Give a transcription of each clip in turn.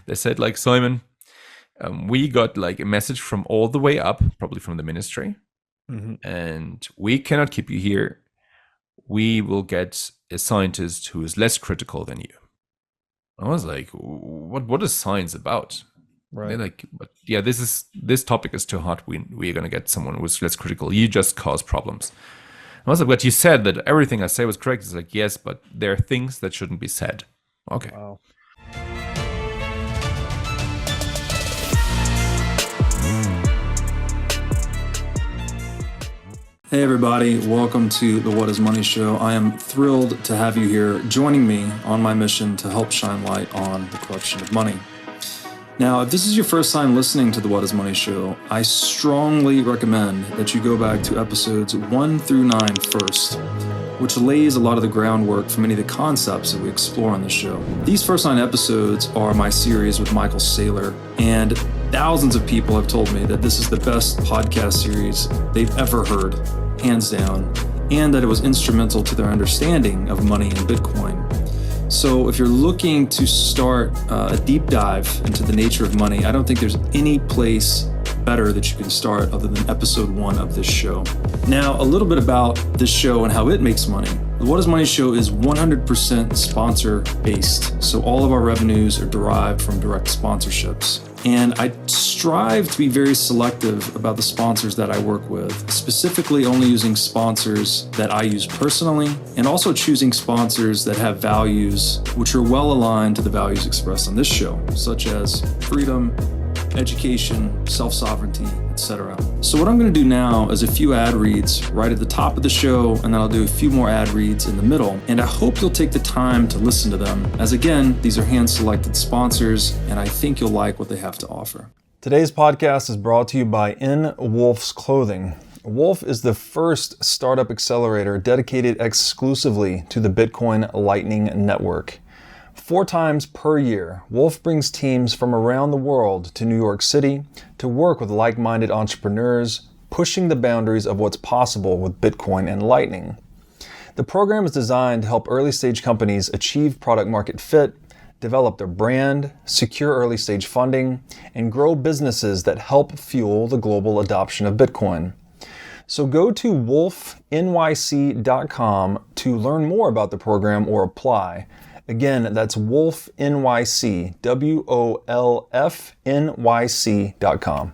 They said, like, Simon, we got like a message from all the way up, probably from the ministry, and we cannot keep you here. We will get a scientist who is less critical than you. I was like, what is science about? Right. They're like, but yeah, this topic is too hot. We're gonna get someone who's less critical. You just cause problems. I was like, but you said that everything I say was correct. It's like, yes, but there are things that shouldn't be said. Okay. Wow. Hey everybody, welcome to the What is Money Show. I am thrilled to have you here joining me on my mission to help shine light on the corruption of money. Now, if this is your first time listening to the What is Money Show, I strongly recommend that you go back to episodes 1 through 9 first, which lays a lot of the groundwork for many of the concepts that we explore on the show. These first 9 episodes are my series with Michael Saylor, and thousands of people have told me that this is the best podcast series they've ever heard, hands down, and that it was instrumental to their understanding of money and Bitcoin. So if you're looking to start a deep dive into the nature of money, I don't think there's any place better that you can start other than episode 1 of this show. Now, a little bit about this show and how it makes money. The What is Money Show is 100% sponsor based. So all of our revenues are derived from direct sponsorships. And I strive to be very selective about the sponsors that I work with, specifically only using sponsors that I use personally, and also choosing sponsors that have values which are well aligned to the values expressed on this show, such as freedom, education, self-sovereignty, etc. So what I'm going to do now is a few ad reads right at the top of the show, and then I'll do a few more ad reads in the middle. And I hope you'll take the time to listen to them, as again, these are hand-selected sponsors, and I think you'll like what they have to offer. Today's podcast is brought to you by In Wolf's Clothing. Wolf is the first startup accelerator dedicated exclusively to the Bitcoin Lightning Network. 4 times per year, Wolf brings teams from around the world to New York City to work with like-minded entrepreneurs, pushing the boundaries of what's possible with Bitcoin and Lightning. The program is designed to help early-stage companies achieve product-market fit, develop their brand, secure early-stage funding, and grow businesses that help fuel the global adoption of Bitcoin. So go to wolfnyc.com to learn more about the program or apply. Again, that's Wolf NYC, WOLFNYC.com.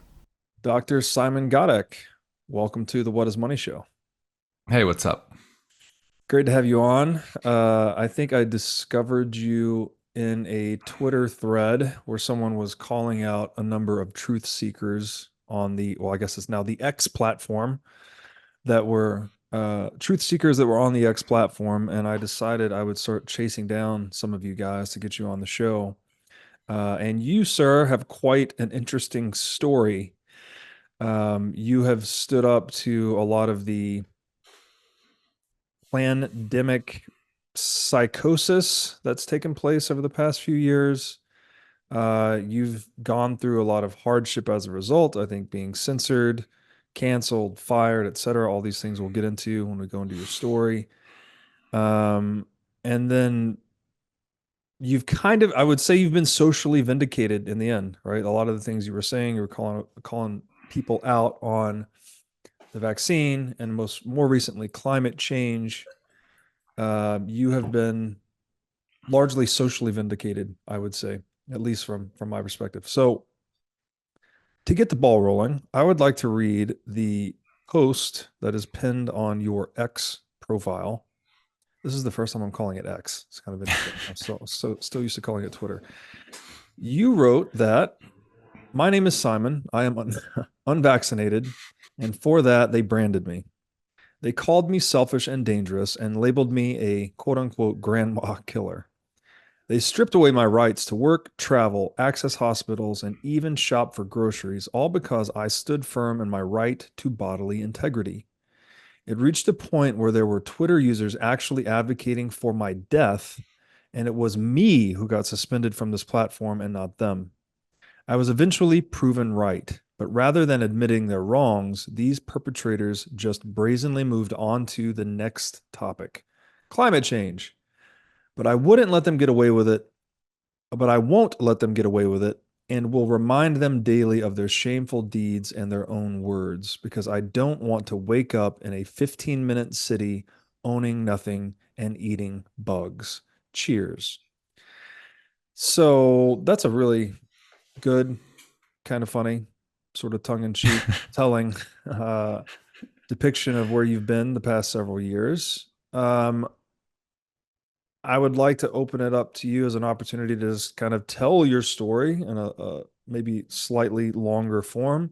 Dr. Simon Goddek, welcome to the What is Money Show. Hey, what's up? Great to have you on. I think I discovered you in a Twitter thread where someone was calling out a number of truth seekers on the, well, I guess it's now the X platform, that were truth seekers that were on the X platform, and I decided I would start chasing down some of you guys to get you on the show. And you, sir, have quite an interesting story. You have stood up to a lot of the plandemic psychosis that's taken place over the past few years. You've gone through a lot of hardship as a result, I think being censored, canceled, fired, etc. All these things we'll get into when we go into your story. And then you've kind of, I would say you've been socially vindicated in the end, right? A lot of the things you were saying, you were calling people out on the vaccine and more recently climate change. You have been largely socially vindicated, I would say, at least from my perspective. So to get the ball rolling, I would like to read the post that is pinned on your X profile. This is the first time I'm calling it X. It's kind of interesting. I'm still used to calling it Twitter. You wrote that, my name is Simon. I am unvaccinated, and for that, they branded me. They called me selfish and dangerous and labeled me a quote-unquote grandma killer. They stripped away my rights to work, travel, access hospitals, and even shop for groceries, all because I stood firm in my right to bodily integrity. It reached a point where there were Twitter users actually advocating for my death, and it was me who got suspended from this platform and not them. I was eventually proven right, but rather than admitting their wrongs, these perpetrators just brazenly moved on to the next topic, climate change. But I wouldn't let them get away with it but I won't let them get away with it and will remind them daily of their shameful deeds and their own words because I don't want to wake up in a 15-minute city owning nothing and eating bugs. Cheers. So that's a really good, kind of funny, sort of tongue in cheek telling depiction of where you've been the past several years. I would like to open it up to you as an opportunity to just kind of tell your story in a maybe slightly longer form,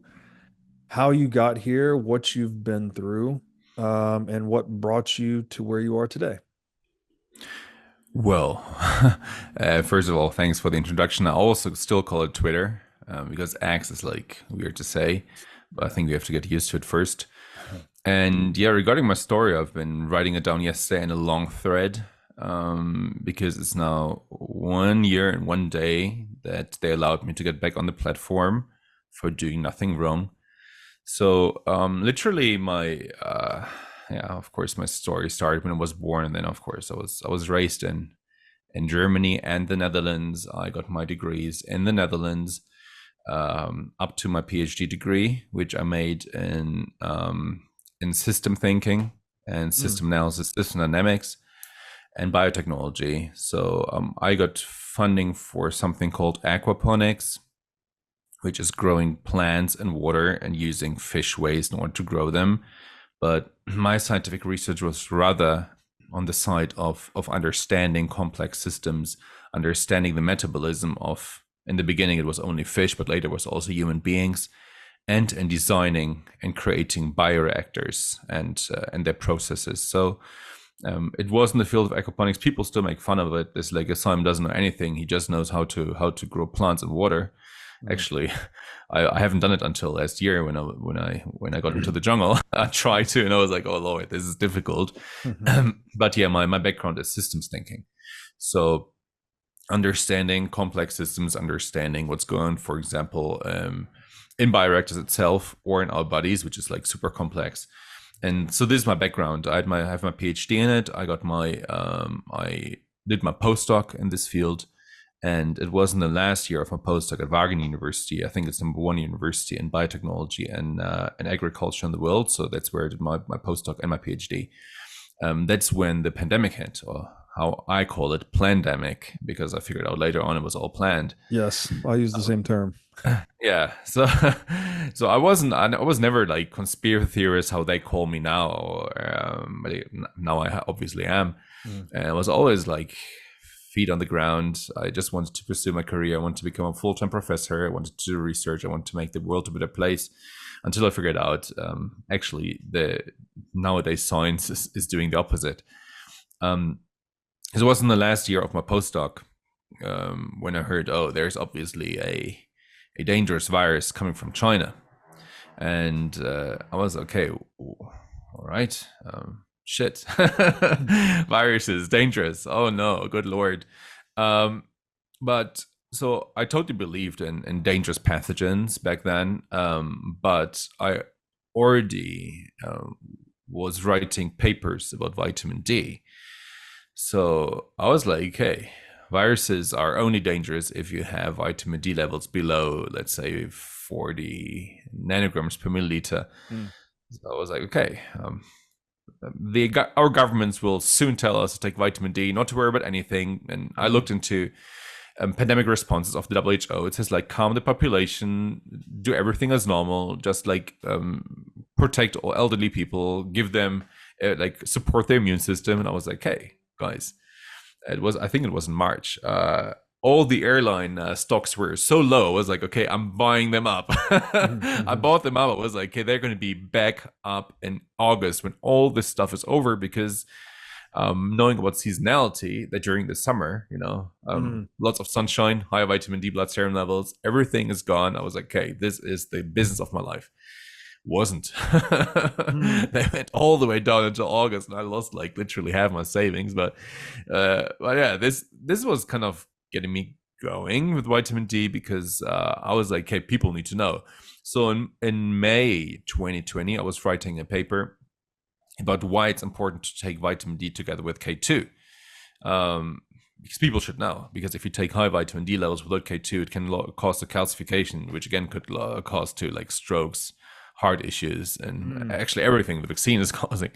how you got here, what you've been through, and what brought you to where you are today. Well, first of all, thanks for the introduction. I also still call it Twitter because X is like weird to say, but I think we have to get used to it first. And yeah, regarding my story, I've been writing it down yesterday in a long thread because it's now 1 year and 1 day that they allowed me to get back on the platform for doing nothing wrong. So literally yeah, of course my story started when I was born, and then of course I was raised in Germany and the Netherlands. I got my degrees in the Netherlands up to my PhD degree, which I made in system thinking and system analysis, system dynamics, and biotechnology. So I got funding for something called aquaponics, which is growing plants in water and using fish waste in order to grow them. But my scientific research was rather on the side of understanding complex systems, understanding the metabolism of, in the beginning it was only fish, but later it was also human beings, and in designing and creating bioreactors and their processes. So it was in the field of aquaponics. People still make fun of it. It's like Simon doesn't know anything. He just knows how to grow plants in water. Actually, I haven't done it until last year when I got into the jungle. I tried to, and I was like, oh Lord, this is difficult. But yeah, my background is systems thinking. So understanding complex systems, understanding what's going on, for example, in bioreactors itself or in our bodies, which is like super complex. And so this is my background. I have my PhD in it. I did my postdoc in this field. And it was in the last year of my postdoc at Wageningen University. I think it's #1 university in biotechnology and agriculture in the world. So that's where I did my postdoc and my PhD. That's when the pandemic hit, or how I call it, Plandemic, because I figured out later on it was all planned. Yes, I use the same term. Yeah, so I was never like conspiracy theorist, how they call me now, or now I obviously am. And I was always like feet on the ground. I just wanted to pursue my career. I wanted to become a full-time professor. I wanted to do research. I wanted to make the world a better place, until I figured out actually the nowadays science is doing the opposite. It was in the last year of my postdoc when I heard, oh, there's obviously a dangerous virus coming from China. And I was okay, all right, shit. Viruses, dangerous. Oh no, good Lord. But so I totally believed in dangerous pathogens back then. But I already was writing papers about vitamin D. So I was like, hey, viruses are only dangerous if you have vitamin D levels below, let's say, 40 nanograms per milliliter. So I was like, okay, our governments will soon tell us to take vitamin D, not to worry about anything. And I looked into pandemic responses of the WHO. It says like calm the population, do everything as normal, just like protect all elderly people, give them like support their immune system. And I was like, hey guys, I think it was in March. All the airline stocks were so low. I was like, okay, I'm buying them up. I bought them up. I was like, okay, they're going to be back up in August when all this stuff is over, because knowing about seasonality, that during the summer, lots of sunshine, high vitamin D blood serum levels, everything is gone. I was like, okay, this is the business of my life. Wasn't. They went all the way down until August, and I lost like literally half my savings. But yeah, this was kind of getting me going with vitamin D, because I was like, hey, people need to know. So in May 2020, I was writing a paper about why it's important to take vitamin D together with K2. because people should know, because if you take high vitamin D levels without K2, it can cause a calcification, which again could cause to like strokes, heart issues, and actually everything the vaccine is causing.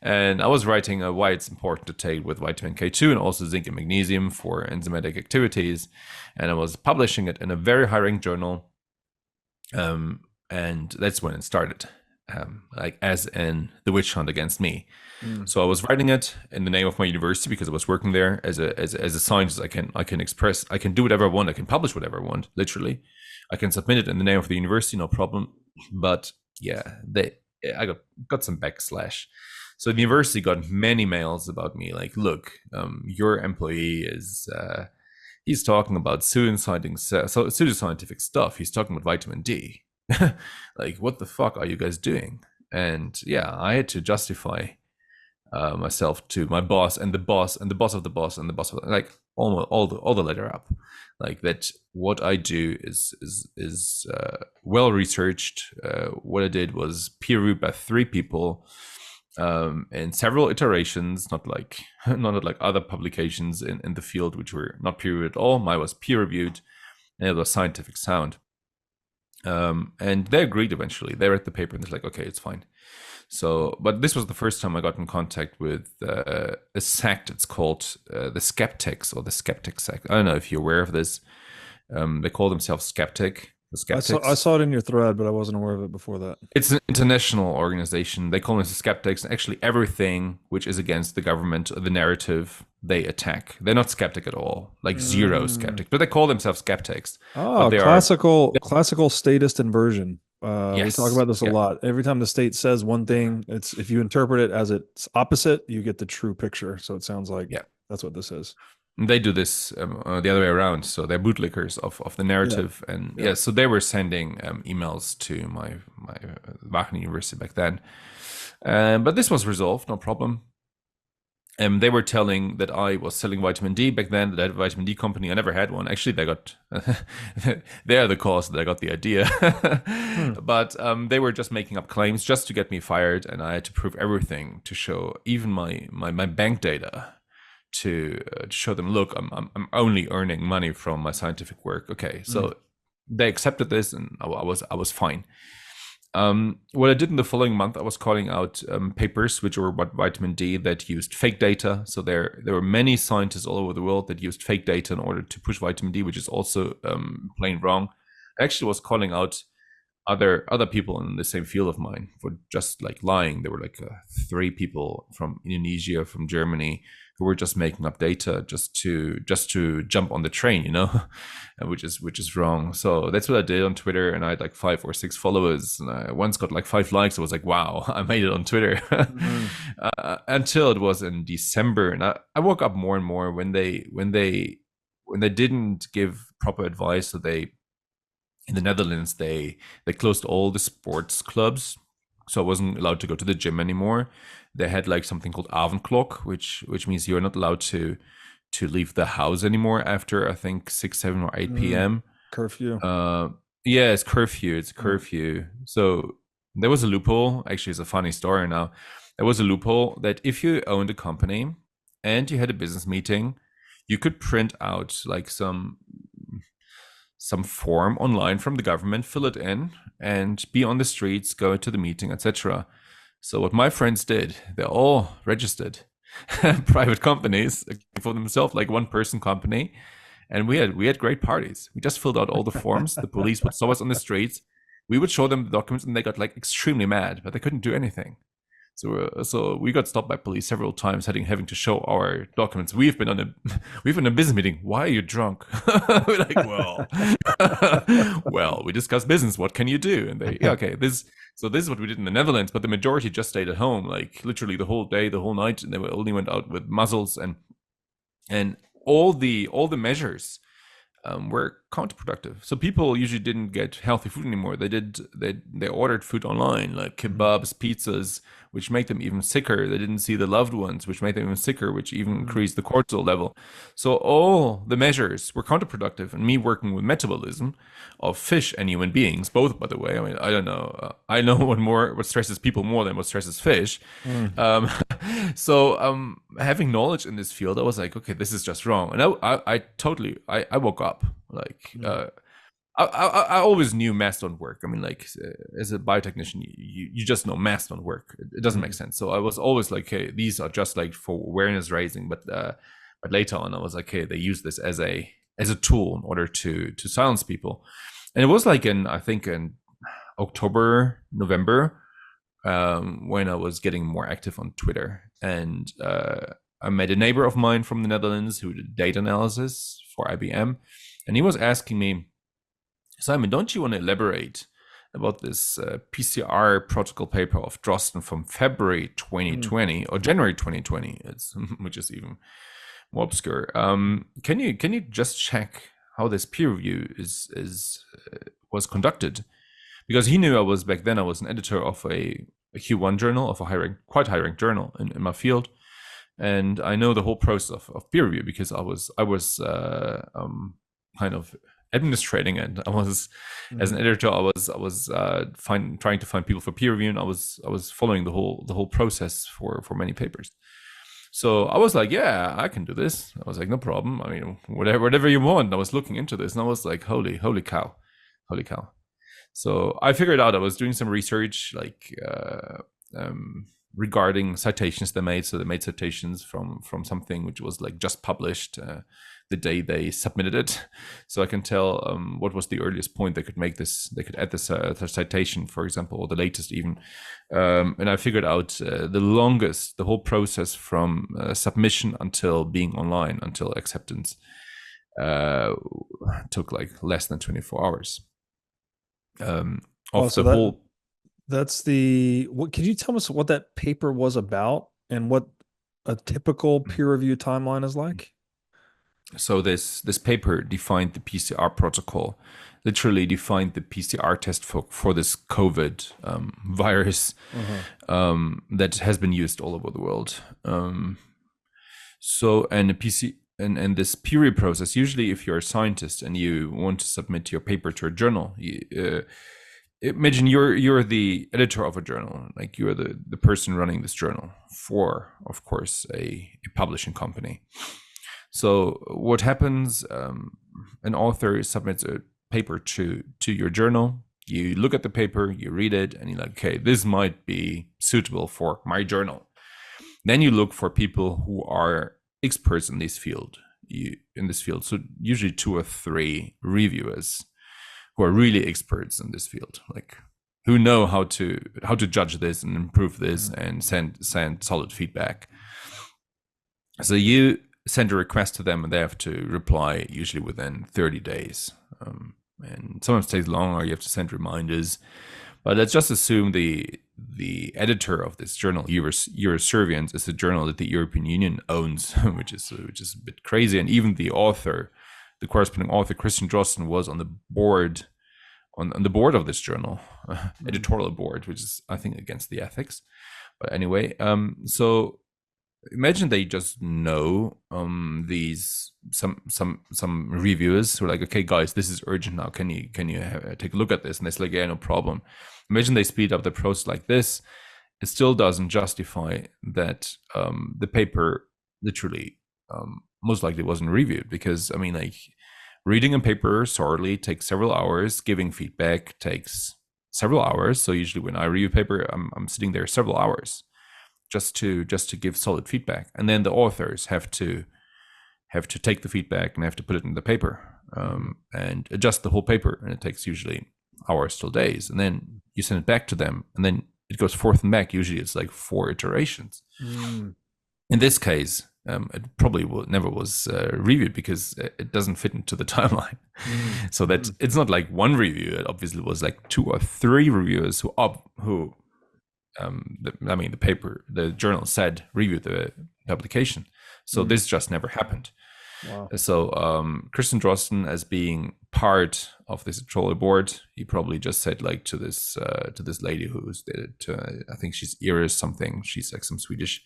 And I was writing why it's important to take with vitamin K2 and also zinc and magnesium for enzymatic activities. And I was publishing it in a very high-ranked journal. And that's when it started, like as in the witch hunt against me. So I was writing it in the name of my university because I was working there as a scientist. I can express, I can do whatever I want. I can publish whatever I want, literally. I can submit it in the name of the university, no problem. But yeah, I got some backslash. So the university got many mails about me, like, look, your employee is he's talking about pseudo-scientific stuff. He's talking about vitamin D. Like, what the fuck are you guys doing? And yeah, I had to justify myself to my boss and the boss and the boss of the boss and the boss of like all the letter up, like that. What I do is well researched. What I did was peer reviewed by 3 people in several iterations, not like other publications in the field which were not peer reviewed at all. Mine was peer reviewed and it was scientific sound. And they agreed eventually. They read the paper and they're like, okay, it's fine. So, but this was the first time I got in contact with a sect. It's called the Skeptics, or the Skeptic sect. I don't know if you're aware of this. They call themselves Skeptic. The Skeptics. I saw it in your thread, but I wasn't aware of it before that. It's an international organization. They call themselves Skeptics. And actually, everything which is against the government, the narrative, they attack. They're not skeptic at all, like zero skeptic, but they call themselves Skeptics. Oh, classical statist inversion. Yes, we talk about this a lot. Every time the state says one thing, it's if you interpret it as its opposite, you get the true picture. So it sounds like that's what this is. They do this the other way around. So they're bootlickers of the narrative. And so they were sending emails to my Wageningen University back then. But this was resolved, no problem. They were telling that I was selling vitamin D back then, that I had a vitamin D company. I never had one. Actually, they are the cause that I got the idea. But they were just making up claims just to get me fired. And I had to prove everything, to show even my bank data, to show them, look, I'm only earning money from my scientific work. Okay, so they accepted this, and I was fine. What I did in the following month, I was calling out papers which were about vitamin D that used fake data. So there were many scientists all over the world that used fake data in order to push vitamin D, which is also plain wrong. I actually was calling out other people in the same field of mine for just like lying. There were like 3 people from Indonesia, from Germany, who were just making up data just to jump on the train, you know, which is wrong. So that's what I did on Twitter, and I had like 5 or 6 followers, and I once got like 5 likes. I was like, wow, I made it on Twitter. Until it was in December, and I woke up more and more when they didn't give proper advice. So in the Netherlands, they closed all the sports clubs, so I wasn't allowed to go to the gym anymore. They had like something called avondklok, which means you're not allowed to leave the house anymore after, I think, 6, 7, or 8 p.m. Curfew. Yeah, it's curfew. It's curfew. So there was a loophole. Actually, it's a funny story now. There was a loophole that if you owned a company and you had a business meeting, you could print out like some form online from the government, fill it in, and be on the streets, go to the meeting, etc. So what my friends did, they all registered private companies for themselves, like one-person company, and we had great parties. We just filled out all the forms. The police would saw us on the streets. We would show them the documents, and they got like extremely mad, but they couldn't do anything. So we got stopped by police several times, having to show our documents. We've been in a business meeting. Why are you drunk? We're like, well, we discussed business. What can you do? And they, okay, this is what we did in the Netherlands. But the majority just stayed at home, like literally the whole day, the whole night, and they only went out with muzzles, and all the measures were counterproductive. So people usually didn't get healthy food anymore. They ordered food online, like kebabs, pizzas, which make them even sicker. They didn't see the loved ones, which made them even sicker, which even increased the cortisol level. So all the measures were counterproductive. And me working with metabolism of fish and human beings, both, by the way. I mean, I don't know. I know what stresses people more than what stresses fish. So having knowledge in this field, I was like, okay, this is just wrong. And I woke up like. I always knew math don't work. I mean, like as a biotechnician, you just know math don't work. It doesn't make sense. So I was always like, hey, these are just like for awareness raising. But later on, I was like, hey, they use this as a tool in order to silence people. And it was like I think in October, November, when I was getting more active on Twitter, and I met a neighbor of mine from the Netherlands who did data analysis for IBM, and he was asking me, Simon, don't you want to elaborate about this PCR protocol paper of Drosten from February 2020 or January 2020? Which is even more obscure. Can you just check how this peer review was conducted? Because he knew I was an editor of a Q1 journal, of a quite high ranked journal in my field, and I know the whole process of peer review because I was kind of administrating it. I was as an editor, I was trying to find people for peer review, and I was following the whole process for many papers. So I was like, yeah, I can do this. I was like, no problem. I mean, whatever you want. I was looking into this, and I was like, holy cow. So I figured out I was doing some research, like regarding citations they made. So they made citations from something which was like just published the day they submitted it. So I can tell what was the earliest point they could make this. They could add this citation, for example, or the latest even. And I figured out the whole process from submission until being online, until acceptance, took like less than 24 hours. Could you tell us what that paper was about and what a typical peer review timeline is like? So this paper defined the PCR protocol, literally defined the PCR test for this COVID virus that has been used all over the world. And this peer review process, usually if you're a scientist and you want to submit your paper to a journal, imagine you're the editor of a journal, like you're the person running this journal for, of course, a publishing company. So what happens, an author submits a paper to your journal, you look at the paper, you read it, and you're like, okay, this might be suitable for my journal. Then you look for people who are experts in this field. So usually 2 or 3 reviewers who are really experts in this field, like who know how to judge this and improve this and send solid feedback. So you send a request to them, and they have to reply usually within 30 days. And sometimes it takes longer. You have to send reminders. But let's just assume the editor of this journal, Eurosurveillance, is a journal that the European Union owns, which is a bit crazy. And even the corresponding author, Christian Drosten, was on the board of this journal, editorial board, which is, I think, against the ethics. But anyway, so imagine they just know some reviewers who are like, okay, guys, this is urgent now. Can you take a look at this? And it's like, yeah, no problem. Imagine they speed up the process like this. It still doesn't justify that the paper literally most likely wasn't reviewed, because I mean, like, reading a paper thoroughly takes several hours. Giving feedback takes several hours. So usually when I review a paper, I'm sitting there several hours just to give solid feedback, and then the authors have to take the feedback and have to put it in the paper and adjust the whole paper, and it takes usually hours till days, and then you send it back to them, and then it goes forth and back. Usually it's like 4 iterations. In this case, it probably never was reviewed because it doesn't fit into the timeline. So that it's not like one review. It obviously was like 2 or 3 reviewers who the journal said reviewed the publication. So this just never happened. Wow. So Christian Drosten, as being part of this editorial board. He probably just said like to this lady who's I think she's Iris something. She's like some Swedish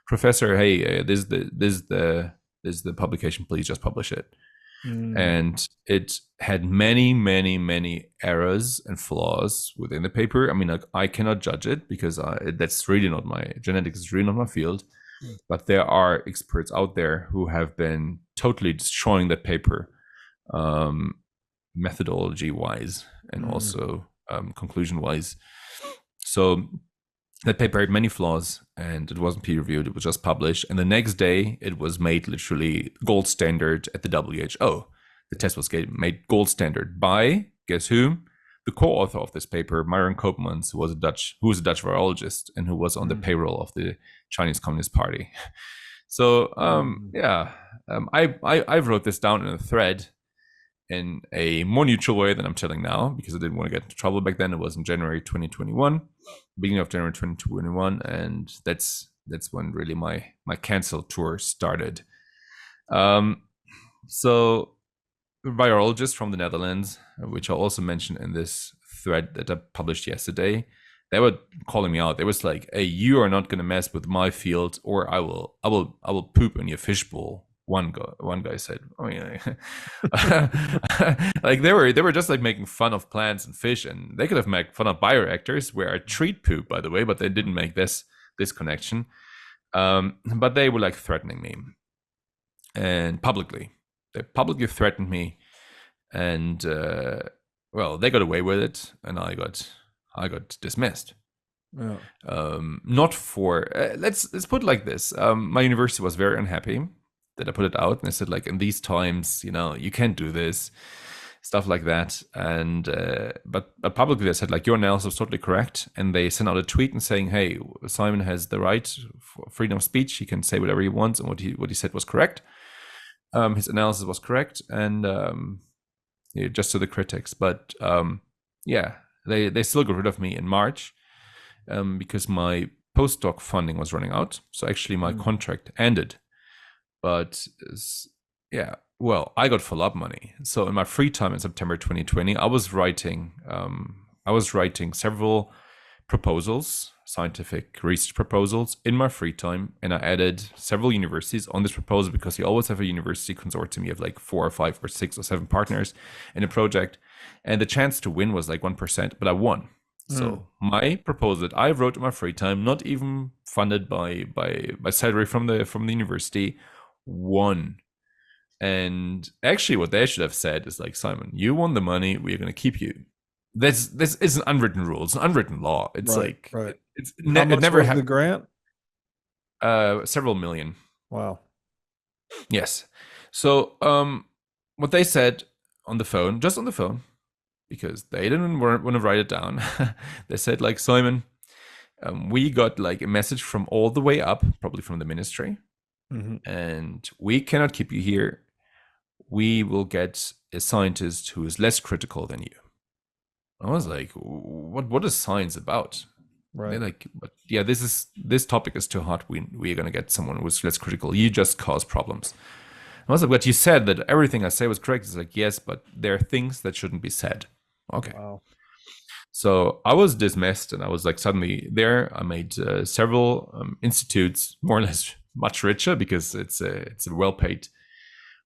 professor. Hey, this is the publication. Please just publish it. And it had many errors and flaws within the paper. I mean, like, I cannot judge it because that's really not my genetics is really not my field. But there are experts out there who have been totally destroying that paper, methodology wise and also conclusion wise. So that paper had many flaws and it wasn't peer reviewed. It was just published. And the next day it was made literally gold standard at the WHO. The test was made gold standard by, guess who? The co-author of this paper, Myron Koopmans, who was a Dutch virologist and who was on the payroll of the Chinese Communist Party. So I wrote this down in a thread in a more neutral way than I'm telling now because I didn't want to get into trouble back then. It was in January 2021, beginning of January 2021, and that's when really my cancel tour started. So virologists from the Netherlands, which I also mentioned in this thread that I published yesterday, they were calling me out. They was like, "Hey, you are not going to mess with my field, or I will poop in your fishbowl." One guy said, "Oh yeah," like they were just like making fun of plants and fish, and they could have made fun of bioreactors where I treat poop, by the way, but they didn't make this connection. But they were like threatening me, and publicly. They publicly threatened me, and they got away with it, and I got dismissed. Yeah. Not for let's put it like this. My university was very unhappy that I put it out, and I said like, in these times, you can't do this, stuff like that. And but publicly they said like, your analysis was totally correct, and they sent out a tweet and saying, hey, Simon has the right for freedom of speech. He can say whatever he wants, and what he said was correct. His analysis was correct, and just to the critics. But they still got rid of me in March because my postdoc funding was running out. So actually my contract ended. But I got follow-up money. So in my free time in September 2020, I was writing several proposals, scientific research proposals in my free time, and I added several universities on this proposal because you always have a university consortium. You have like 4 or 5 or 6 or 7 partners in a project, and the chance to win was like 1%, but I won. So my proposal that I wrote in my free time, not even funded by salary from the university, won. And actually what they should have said is like, Simon, you won the money, we're going to keep you. This is an unwritten rule. It's an unwritten law. It's right. It never happened. The grant? Several million. Wow. Yes. So what they said on the phone, just on the phone, because they didn't want to write it down, they said like, Simon, we got like a message from all the way up, probably from the ministry, and we cannot keep you here. We will get a scientist who is less critical than you. I was like, what is science about? Right. They're like, but yeah, this topic is too hot. We're gonna get someone who's less critical. You just cause problems. I was like, but you said that everything I say was correct. It's like, yes, but there are things that shouldn't be said. Okay. Wow. So I was dismissed, and I was like suddenly there. I made several institutes more or less much richer because it's a well-paid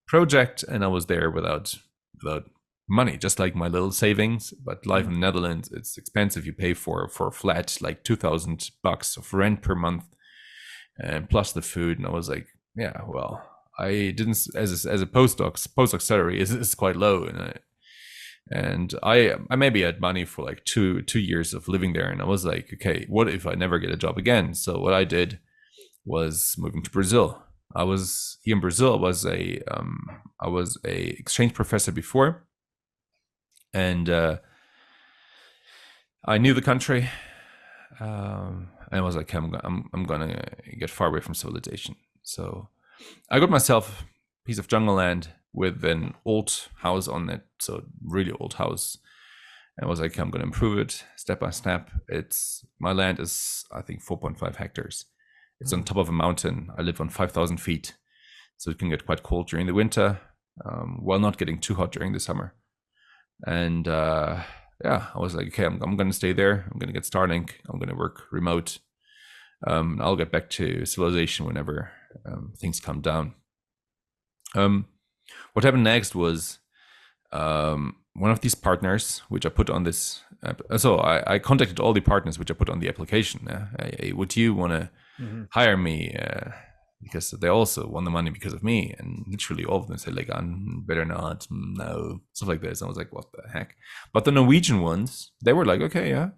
project, and I was there without money, just like my little savings. But life in the Netherlands, it's expensive. You pay for a flat like $2,000 of rent per month, and plus the food. And I was like, yeah, well, I didn't as a postdoc salary is quite low, and I maybe had money for like two years of living there, and I was like, okay, what if I never get a job again? So what I did was moving to Brazil. I was here in Brazil. I was a exchange professor before, and I knew the country. And I was like, I'm gonna get far away from civilization. So I got myself a piece of jungle land with an old house on it, so really old house. And I was like, I'm gonna improve it step by step. My land is, I think, 4.5 hectares. It's on top of a mountain. I live on 5,000 feet, so it can get quite cold during the winter, while not getting too hot during the summer. And yeah, I was like, okay, I'm going to stay there. I'm going to get Starlink. I'm going to work remote. I'll get back to civilization whenever things calm down. What happened next was one of these partners, which I put on this. So I contacted all the partners which I put on the application. Hey, would you want to hire me? Because they also won the money because of me. And literally all of them said like, I'm better not, no, stuff like this. And I was like, what the heck? But the Norwegian ones, they were like, okay, yeah.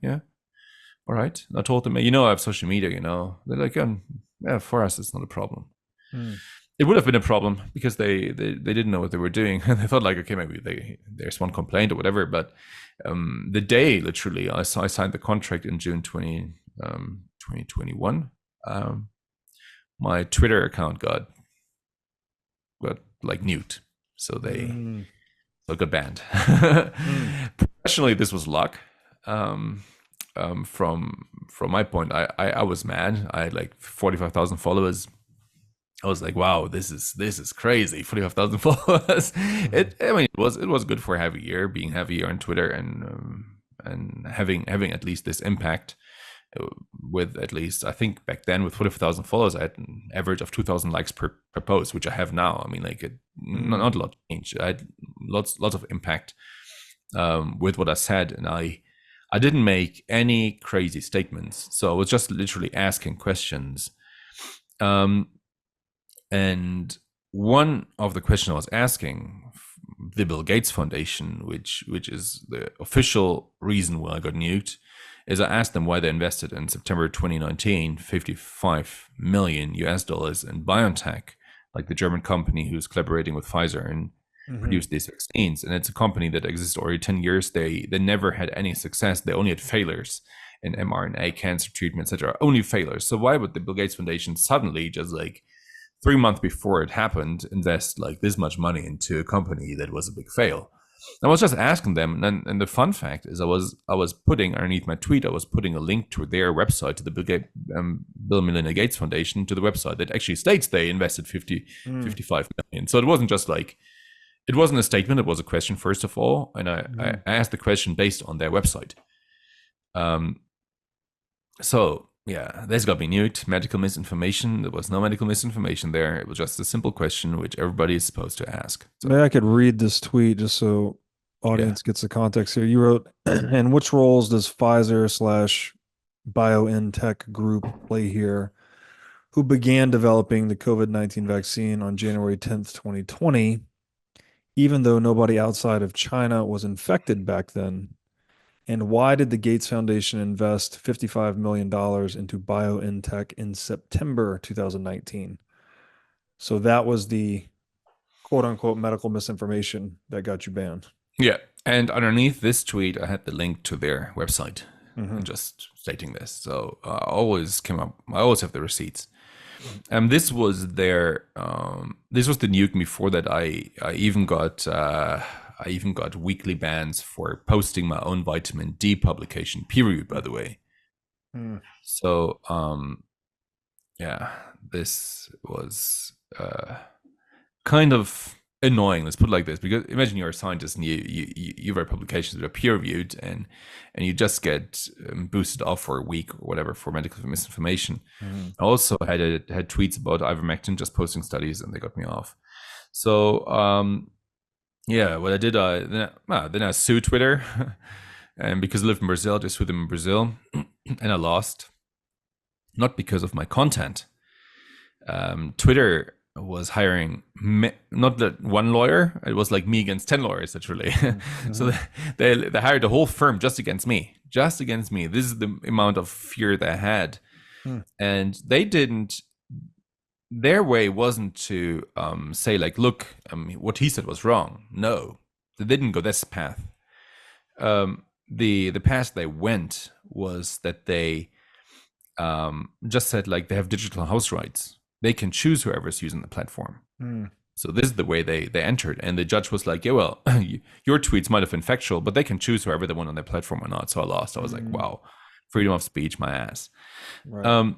All right. And I told them, I have social media, They're like, yeah, for us, it's not a problem. It would have been a problem because they didn't know what they were doing. They thought like, okay, maybe there's one complaint or whatever. But the day, literally, I signed the contract in June 2021. My Twitter account got like nuked. So they got banned. Professionally, this was luck. From my point, I was mad. I had like 45,000 followers. I was like, wow, this is crazy. 45,000 followers. It was good for a heavy year, being heavier on Twitter and having at least this impact. With at least, I think back then with 45,000 followers, I had an average of 2,000 likes per post, which I have now. I mean, like not a lot changed. I had lots of impact with what I said, and I didn't make any crazy statements. So I was just literally asking questions. And one of the questions I was asking, the Bill Gates Foundation, which is the official reason why I got nuked, is I asked them why they invested in September 2019 $55 million in BioNTech, like the German company who's collaborating with Pfizer and produced these vaccines. And it's a company that exists already 10 years. They never had any success. They only had failures in mRNA cancer treatment, etc. Only failures. So why would the Bill Gates Foundation suddenly, just like 3 months before it happened, invest like this much money into a company that was a big fail? I was just asking them, and the fun fact is, I was putting underneath my tweet, I was putting a link to their website, to the Bill Melinda Gates Foundation, to the website that actually states they invested 55 million. So it wasn't just like, it wasn't a statement, it was a question first of all, and I asked the question based on their website. So yeah, this got me nuked. Medical misinformation. There was no medical misinformation there. It was just a simple question which everybody is supposed to ask. So, maybe I could read this tweet just so audience gets the context here. You wrote, and which roles does Pfizer/BioNTech group play here, who began developing the COVID-19 vaccine on January 10th, 2020, even though nobody outside of China was infected back then? And why did the Gates Foundation invest $55 million into BioNTech in September 2019? So that was the quote unquote medical misinformation that got you banned. Yeah. And underneath this tweet, I had the link to their website and just stating this. So I always have the receipts. This was their, this was the nuke. Before that, I even got weekly bans for posting my own vitamin D publication, peer reviewed, by the way. So, yeah, this was kind of annoying. Let's put it like this, because imagine you're a scientist and you write publications that are peer reviewed, and you just get boosted off for a week or whatever for medical misinformation. I also had tweets about ivermectin, just posting studies, and they got me off. So yeah, what I did, then I sued Twitter, and because I live in Brazil, I just sued them in Brazil, and I lost. Not because of my content. Twitter was hiring not that one lawyer, it was like me against 10 lawyers, literally. So they hired the whole firm just against me. This is the amount of fear they had. And they didn't, their way wasn't to say like, look, what he said was wrong. No, they didn't go this path. The path they went was that they just said like, they have digital house rights. They can choose whoever's using the platform. So this is the way they entered. And the judge was like, yeah, well, your tweets might have been factual, but they can choose whoever they want on their platform or not. So I lost. I was like, wow, freedom of speech, my ass. Right.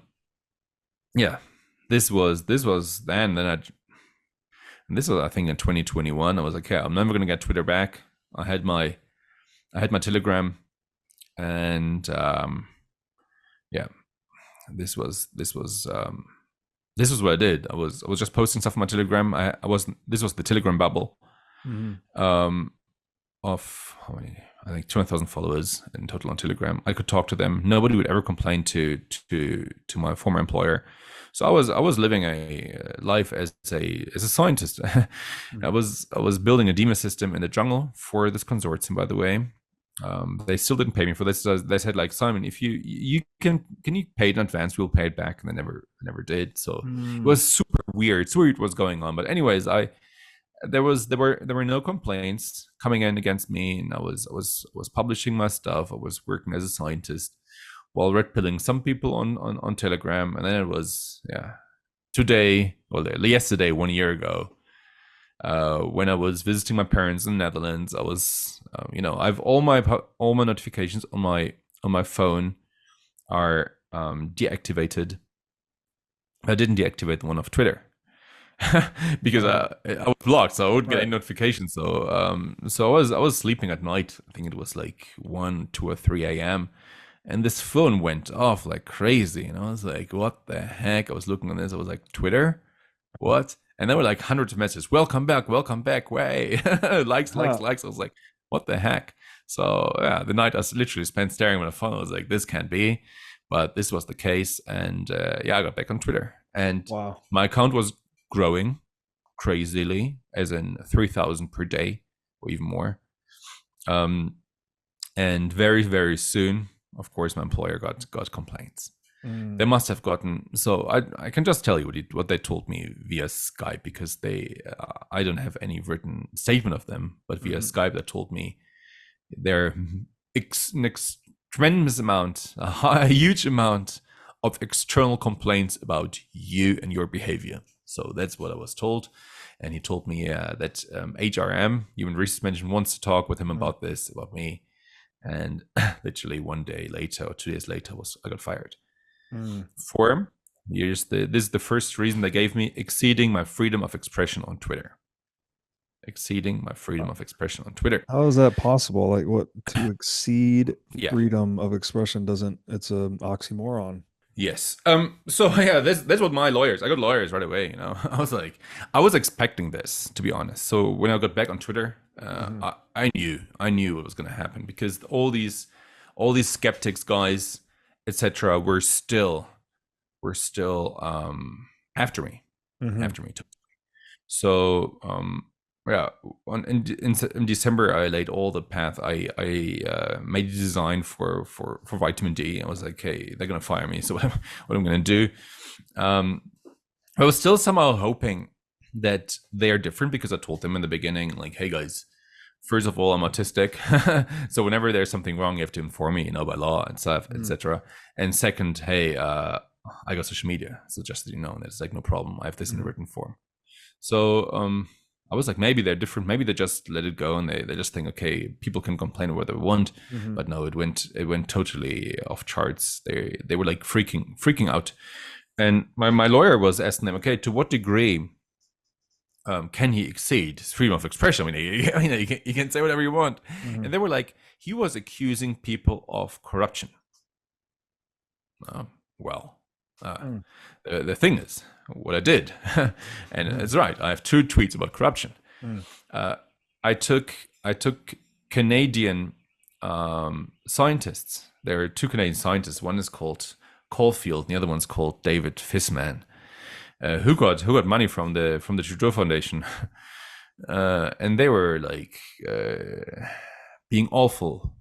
Yeah, this was then this was, I think, in 2021. I was like, yeah, I'm never going to get Twitter back. I had my I had my Telegram, and yeah, this was what I did. I was just posting stuff on my Telegram. I wasn't. This was the Telegram bubble. Of how many? I think 200,000 followers in total on Telegram. I could talk to them. Nobody would ever complain to my former employer. So I was living a life as a scientist. I was building a DEMA system in the jungle for this consortium, by the way. They still didn't pay me for this. They said, like, Simon, if you can you pay it in advance, we'll pay it back, and they never did. So it was super weird. It's weird what's going on. But anyways, there were no complaints coming in against me, and I was publishing my stuff. I was working as a scientist while red pilling some people on Telegram, and then it was yesterday, 1 year ago, when I was visiting my parents in the Netherlands. I was I've all my notifications on my phone are deactivated. I didn't deactivate the one of Twitter. Because I was blocked, so I wouldn't get any notifications. So I was sleeping at night. I think it was like 1, 2, or 3 a.m. and this phone went off like crazy. And I was like, what the heck? I was looking on this. I was like, Twitter? What? And there were like hundreds of messages. Welcome back, way. likes. I was like, what the heck? So yeah, the night I literally spent staring at my phone. I was like, this can't be. But this was the case. And I got back on Twitter. And my account was growing crazily, as in 3,000 per day or even more. And very, very soon, of course, my employer got complaints. They must have gotten. So I can just tell you what they told me via Skype, because I don't have any written statement of them, but via Skype they told me there tremendous amount, a huge amount of external complaints about you and your behavior. So that's what I was told. And he told me that HRM, Human Resource Management, wants to talk with him about this, about me. And literally 1 day later or 2 days later, I got fired. For him, this is the first reason they gave me: exceeding my freedom of expression on Twitter. Exceeding my freedom of expression on Twitter. How is that possible? Like, what, to exceed freedom of expression it's an oxymoron. Yes. So yeah, that's what my lawyers. I got lawyers right away. I was like, I was expecting this, to be honest. So when I got back on Twitter, I knew what was going to happen, because all these skeptics, guys, etc., were still after me, So in December, I laid all the path. I made a design for vitamin D. I was like, hey, they're gonna fire me, so what I'm gonna do? I was still somehow hoping that they are different, because I told them in the beginning, like, hey guys, first of all, I'm autistic, so whenever there's something wrong, you have to inform me, by law and stuff, etc. And second, hey, I got social media, so just that you know, it's like no problem. I have this in written form. So I was like, maybe they're different. Maybe they just let it go and they just think, okay, people can complain what they want. But no, it went totally off charts. They were like freaking out. And my lawyer was asking them, okay, to what degree can he exceed his freedom of expression? I mean, you can say whatever you want. And they were like, he was accusing people of corruption. The thing is, what I did, and it's right, I have 2 tweets about corruption. I took Canadian scientists. There are 2 Canadian scientists. One is called Caulfield, and the other one's called David Fisman, who got money from the Trudeau Foundation, and they were like being awful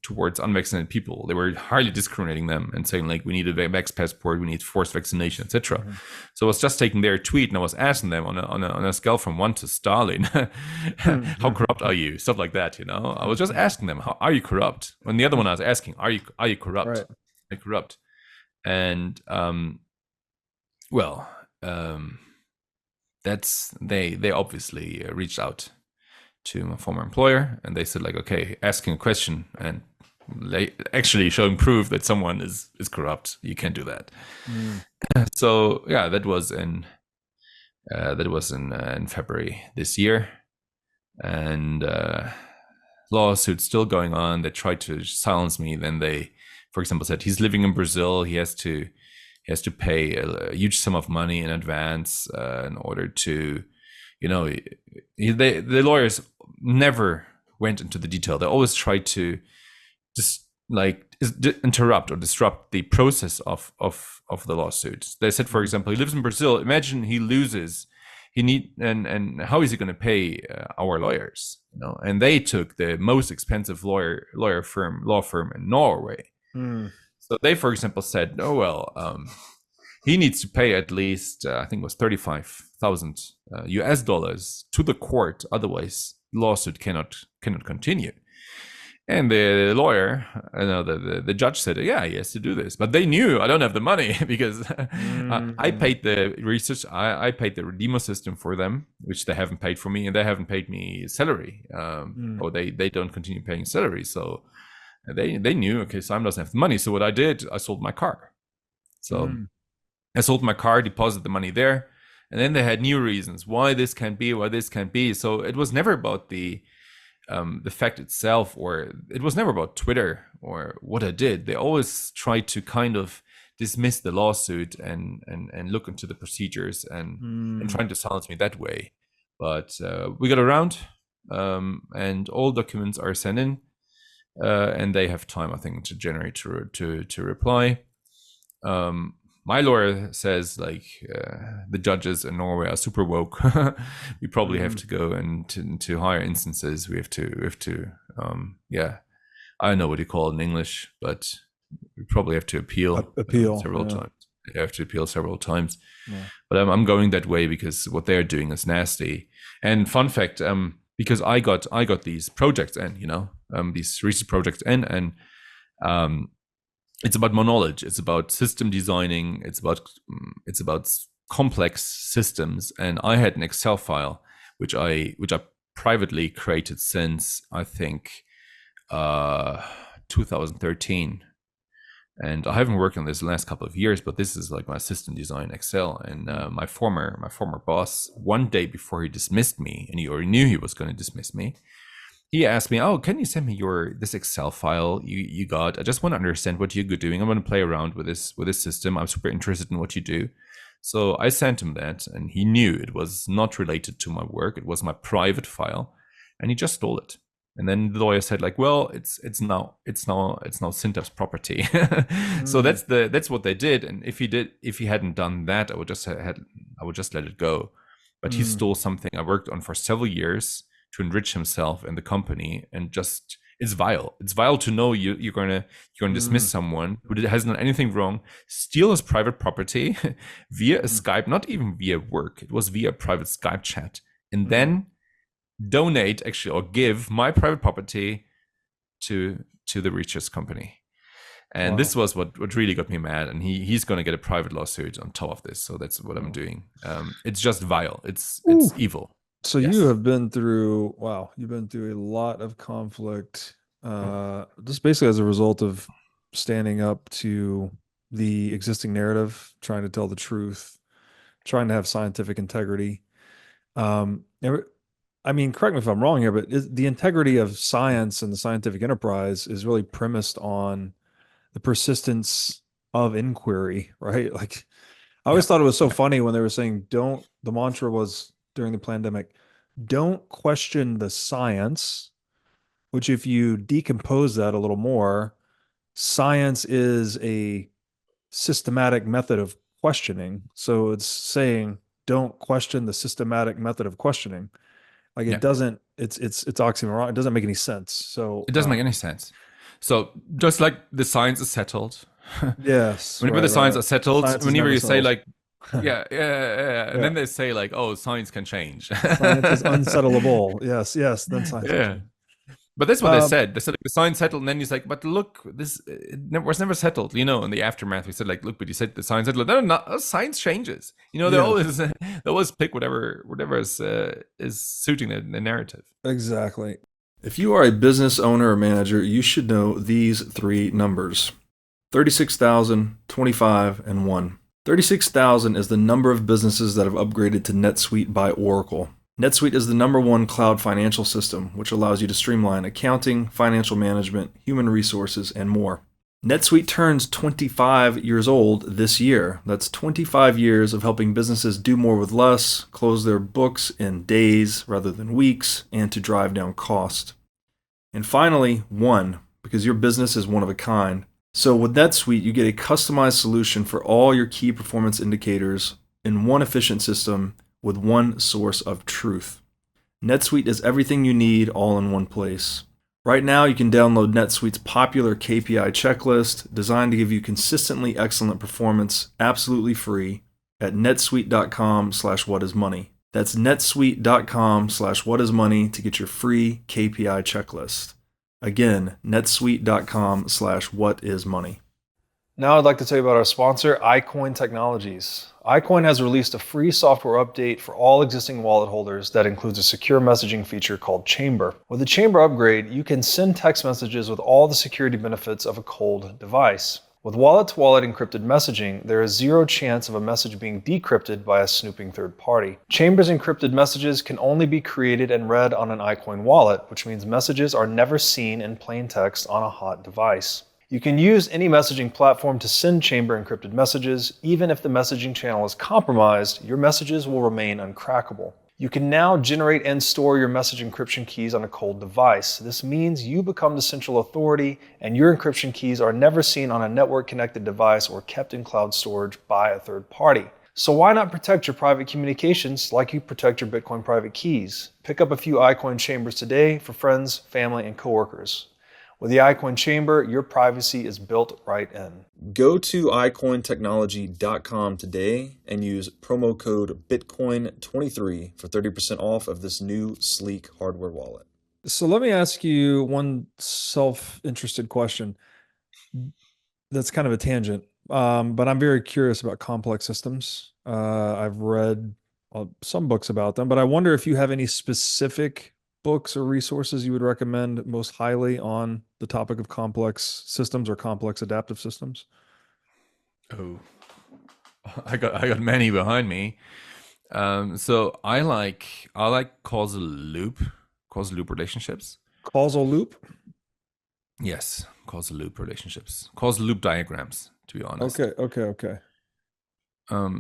towards unvaccinated people. They were highly discriminating them and saying, like, we need a vax passport, we need forced vaccination, etc. So I was just taking their tweet and I was asking them on a scale from 1 to Stalin, how corrupt are you? Stuff like that, I was just asking them, how are you corrupt? And the other one I was asking, are you corrupt? Right. Like, corrupt. And that's they obviously reached out to my former employer, and they said, like, okay, asking a question and actually showing proof that someone is corrupt, you can't do that. So yeah, that was in February this year, and lawsuit still going on. They tried to silence me. Then they, for example, said he's living in Brazil. He has to pay a huge sum of money in advance in order to, the lawyers never went into the detail. They always tried to just interrupt or disrupt the process of the lawsuit. They said, for example, he lives in Brazil. Imagine he loses. And how is he going to pay our lawyers? And they took the most expensive law firm in Norway. So they, for example, said, oh well, he needs to pay at least I think it was $35,000 US dollars to the court, otherwise the lawsuit cannot continue. And the lawyer, the judge said, yeah, he has to do this. But they knew I don't have the money because I paid the research. I paid the demo system for them, which they haven't paid for me, and they haven't paid me salary, or they don't continue paying salary. So they knew, okay, Simon doesn't have the money. So what I did, I sold my car. So I sold my car, deposited the money there, and then they had new reasons why this can't be. So it was never about the fact itself, or it was never about Twitter or what I did. They always tried to kind of dismiss the lawsuit and look into the procedures and trying to silence me that way. But we got around, and all documents are sent in, and they have time, I think, to generate to reply. My lawyer says the judges in Norway are super woke. We probably have to go into higher instances. We have to I don't know what you call it in English, but we probably have to appeal several times. You have to appeal several times. Yeah. But I'm going that way because what they're doing is nasty. And fun fact, because I got these projects in, these research projects in, and it's about knowledge. It's about system designing. It's about complex systems. And I had an Excel file, which I privately created since I think 2013. And I haven't worked on this the last couple of years, but this is like my system design Excel. And my former boss, one day before he dismissed me, and he already knew he was going to dismiss me, he asked me, oh, can you send me this Excel file you got? I just want to understand what you're doing. I want to play around with this system. I'm super interested in what you do. So I sent him that, and he knew it was not related to my work. It was my private file, and he just stole it. And then the lawyer said, well, it's now Syntax property. So that's what they did. And if he hadn't done that, I would just let it go. But he stole something I worked on for several years to enrich himself and the company, and just it's vile. It's vile to know you're gonna dismiss someone who hasn't done anything wrong, steal his private property via a Skype, not even via work. It was via a private Skype chat, and then donate actually or give my private property to the research company. And this was what really got me mad. And he's going to get a private lawsuit on top of this. So that's what I'm doing. It's just vile. It's evil. So yes. You have been through, you've been through a lot of conflict, just basically as a result of standing up to the existing narrative, trying to tell the truth, trying to have scientific integrity. I mean, correct me if I'm wrong here, but the integrity of science and the scientific enterprise is really premised on the persistence of inquiry, right? Like, I always thought it was so funny when they were saying, the mantra was during the Plandemic, don't question the science, which if you decompose that a little more, science is a systematic method of questioning. So it's saying, don't question the systematic method of questioning. Like it doesn't, it's oxymoron. It doesn't make any sense. So it doesn't make any sense. So just like the science is settled. Yes. Whenever the science is settled, whenever you say like, and then they say like, oh, science can change. Science is unsettlable. Yes. Then science can change. But that's what they said. They said like, the science settled, and then he's like, but look, this was never settled. In the aftermath, we said like, look, but you said the science settled. No, science changes. They always pick whatever is suiting the narrative. Exactly. If you are a business owner or manager, you should know these three numbers: 36,000, 25, and 1. 36,000 is the number of businesses that have upgraded to NetSuite by Oracle. NetSuite is the #1 cloud financial system, which allows you to streamline accounting, financial management, human resources, and more. NetSuite turns 25 years old this year. That's 25 years of helping businesses do more with less, close their books in days rather than weeks, and to drive down cost. And finally, one, because your business is one of a kind. So with NetSuite, you get a customized solution for all your key performance indicators in one efficient system with one source of truth. NetSuite is everything you need all in one place. Right now, you can download NetSuite's popular KPI checklist designed to give you consistently excellent performance absolutely free at netsuite.com/whatismoney. That's netsuite.com/whatismoney to get your free KPI checklist. Again, netsuite.com/whatismoney. Now I'd like to tell you about our sponsor, iCoin Technologies. iCoin has released a free software update for all existing wallet holders that includes a secure messaging feature called Chamber. With the Chamber upgrade, you can send text messages with all the security benefits of a cold device. With wallet-to-wallet encrypted messaging, there is zero chance of a message being decrypted by a snooping third party. Chamber's encrypted messages can only be created and read on an iCoin wallet, which means messages are never seen in plain text on a hot device. You can use any messaging platform to send Chamber encrypted messages. Even if the messaging channel is compromised, your messages will remain uncrackable. You can now generate and store your message encryption keys on a cold device. This means you become the central authority and your encryption keys are never seen on a network-connected device or kept in cloud storage by a third party. So why not protect your private communications like you protect your Bitcoin private keys? Pick up a few iCoin Chambers today for friends, family, and coworkers. With the iCoin Chamber, your privacy is built right in. Go to iCointechnology.com today and use promo code Bitcoin23 for 30% off of this new sleek hardware wallet. So let me ask you one self-interested question. That's kind of a tangent, but I'm very curious about complex systems. I've read some books about them, but I wonder if you have any specific books or resources you would recommend most highly on the topic of complex systems or complex adaptive systems? Oh, I got many behind me. So I like causal loop relationships. Causal loop? Yes, causal loop relationships, causal loop diagrams, to be honest. Okay.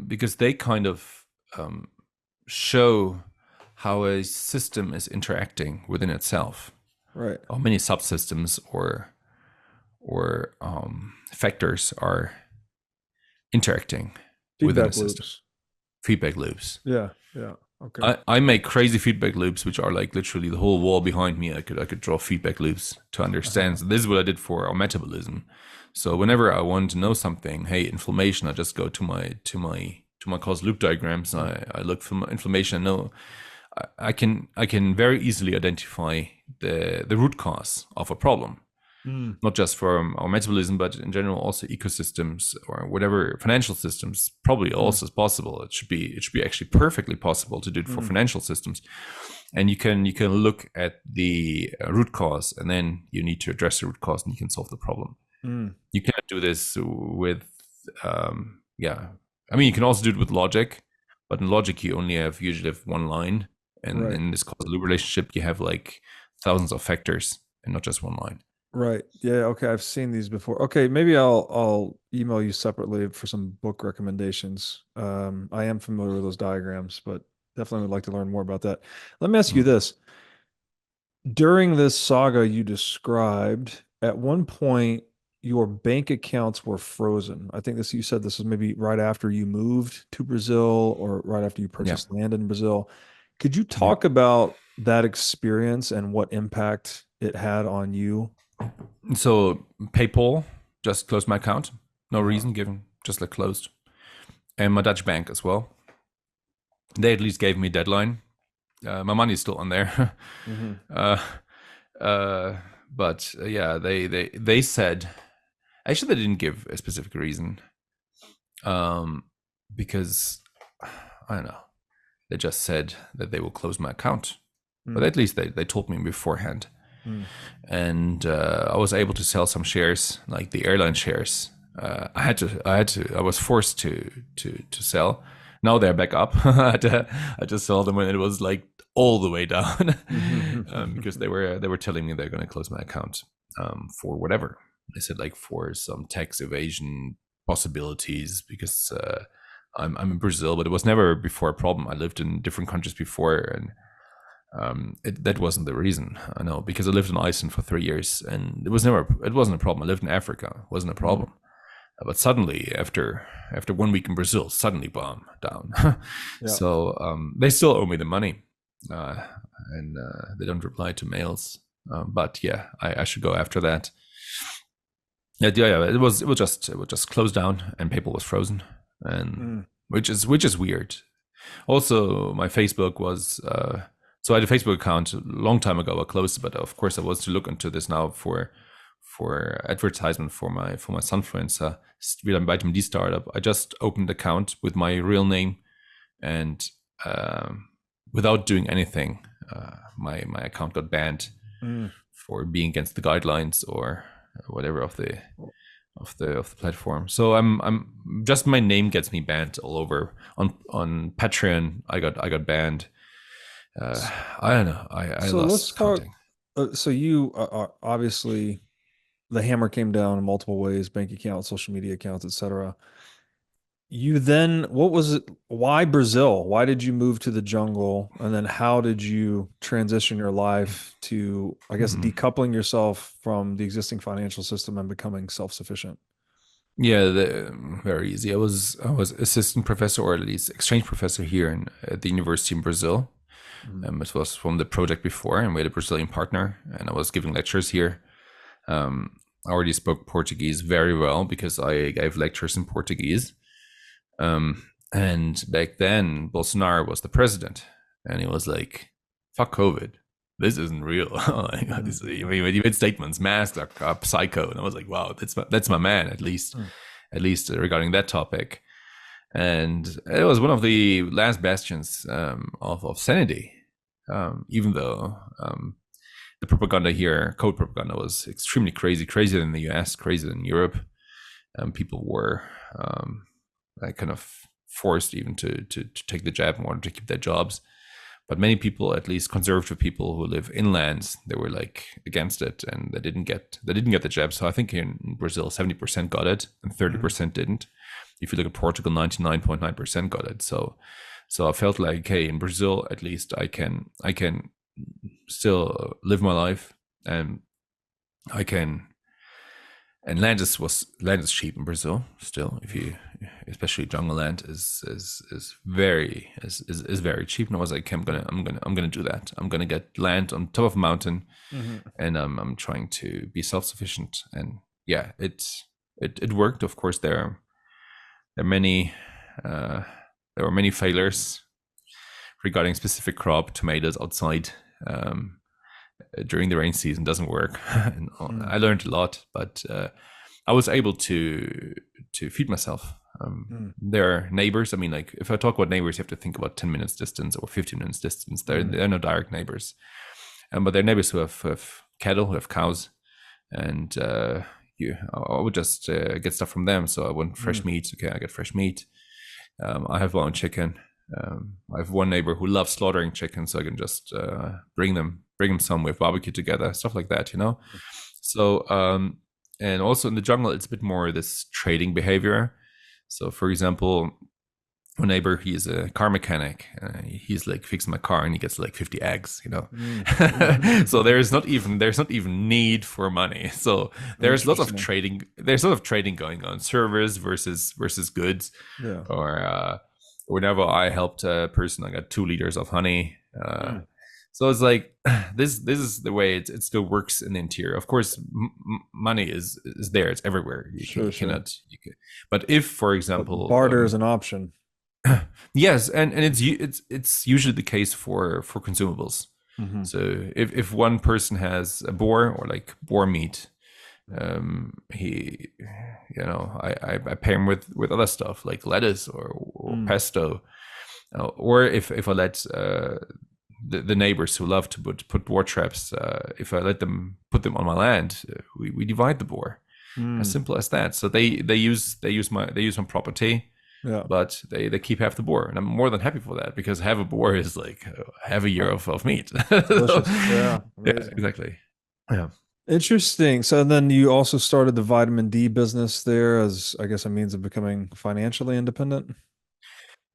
Because they kind of show how a system is interacting within itself, right? How many subsystems or factors are interacting within a system. Feedback loops. Yeah. Okay. I make crazy feedback loops, which are like literally the whole wall behind me. I could draw feedback loops to understand. So this is what I did for our metabolism. So whenever I want to know something, hey, inflammation, I just go to my causal loop diagrams. And I look for inflammation. No. I can very easily identify the root cause of a problem, not just for our metabolism, but in general also ecosystems or whatever financial systems. Probably also is possible. It should be actually perfectly possible to do it for financial systems, and you can look at the root cause, and then you need to address the root cause, and you can solve the problem. You cannot do this with I mean, you can also do it with logic, but in logic you only usually have one line. And in this causal loop relationship, you have like thousands of factors and not just one line. Right. Yeah. Okay. I've seen these before. Okay. Maybe I'll email you separately for some book recommendations. I am familiar with those diagrams, but definitely would like to learn more about that. Let me ask you this. During this saga you described, at one point, your bank accounts were frozen. I think you said this was maybe right after you moved to Brazil or right after you purchased land in Brazil. Could you talk about that experience and what impact it had on you? So PayPal just closed my account. No reason given, just like closed. And my Dutch bank as well. They at least gave me a deadline. My money is still on there. But they said, actually they didn't give a specific reason. Because I don't know. They just said that they will close my account, but at least they told me beforehand. And I was able to sell some shares, like the airline shares. I was forced to sell. Now they're back up. I just sold them when it was like all the way down because they were telling me they're going to close my account for whatever. They said like for some tax evasion possibilities because I'm in Brazil, but it was never before a problem. I lived in different countries before, and that wasn't the reason. I know, because I lived in Iceland for 3 years, and it wasn't a problem. I lived in Africa, it wasn't a problem. But suddenly, after 1 week in Brazil, suddenly bomb down. So they still owe me the money, and they don't reply to mails. But yeah, I should go after that. Yeah, it was just closed down, and PayPal was frozen, and which is weird. Also, my Facebook was so I had a Facebook account a long time ago. I closed it, but of course I was to look into this now for advertisement for my Sunfluencer Vitamin D startup. I just opened an account with my real name, and without doing anything, my account got banned for being against the guidelines or whatever of the platform. So I'm just, my name gets me banned all over. On Patreon, I got banned. I don't know. I so lost counting. So you obviously, the hammer came down in multiple ways: bank accounts, social media accounts, etc. You then, what was it? Why Brazil? Why did you move to the jungle? And then how did you transition your life to, I guess, decoupling yourself from the existing financial system and becoming self-sufficient? Yeah, very easy. I was assistant professor, or at least exchange professor here at the university in Brazil. It was from the project before, and we had a Brazilian partner, and I was giving lectures here. I already spoke Portuguese very well because I gave lectures in Portuguese. And back then, Bolsonaro was the president, and he was like, "Fuck COVID, this isn't real." He made statements, masks are psycho, and I was like, "Wow, that's my man." At least regarding that topic, and it was one of the last bastions of sanity. Even though the propaganda here, code propaganda, was extremely crazier than the US, crazier than Europe. People were kind of forced even to take the jab in order to keep their jobs. But many people, at least conservative people who live inland, they were like against it, and they didn't get the jab. So I think in Brazil, 70% got it and 30% didn't. If you look at Portugal, 99.9% got it. So I felt like, hey, in Brazil, at least I can still live my life, and I can. And land is cheap in Brazil still. If you, especially jungle land, is very cheap. And I was like, I'm gonna do that. I'm gonna get land on top of a mountain, and I'm trying to be self-sufficient. And yeah, it worked. Of course, there were many failures regarding specific crop, tomatoes outside. During the rain season doesn't work. And I learned a lot, but I was able to feed myself. There are neighbors. I mean, like, if I talk about neighbors, you have to think about 10 minutes distance or 15 minutes distance. There are no direct neighbors, but there are neighbors who have cattle, who have cows, and I would just get stuff from them. So I want fresh meat. Okay, I get fresh meat. I have my own chicken. I have one neighbor who loves slaughtering chicken, so I can just bring them some with barbecue together, stuff like that, you know. So and also in the jungle, it's a bit more this trading behavior. So for example, one neighbor, he's a car mechanic. He's like fixing my car, and he gets like 50 eggs, you know. So there's not even need for money. So there's lots of trading. There's a lot of trading going on, service versus goods. Yeah. Or whenever I helped a person, I got 2 liters of honey. So it's like this is the way it still works in the interior. Of course, money is there; it's everywhere. You cannot. But if, for example, barter is an option. Yes, and it's usually the case for consumables. So if one person has a boar, or like boar meat, he, you know, I pay him with other stuff like lettuce or pesto, or if I let the neighbors who love to put boar traps, if I let them put them on my land, we divide the boar. As simple as that. So they use my property, Yeah. but they keep half the boar, and I'm more than happy for that, because half a boar is like half a year of meat. Delicious. So, Yeah. yeah, Amazing. exactly. Yeah. Interesting. So then you also started the vitamin D business there as, I guess, a means of becoming financially independent.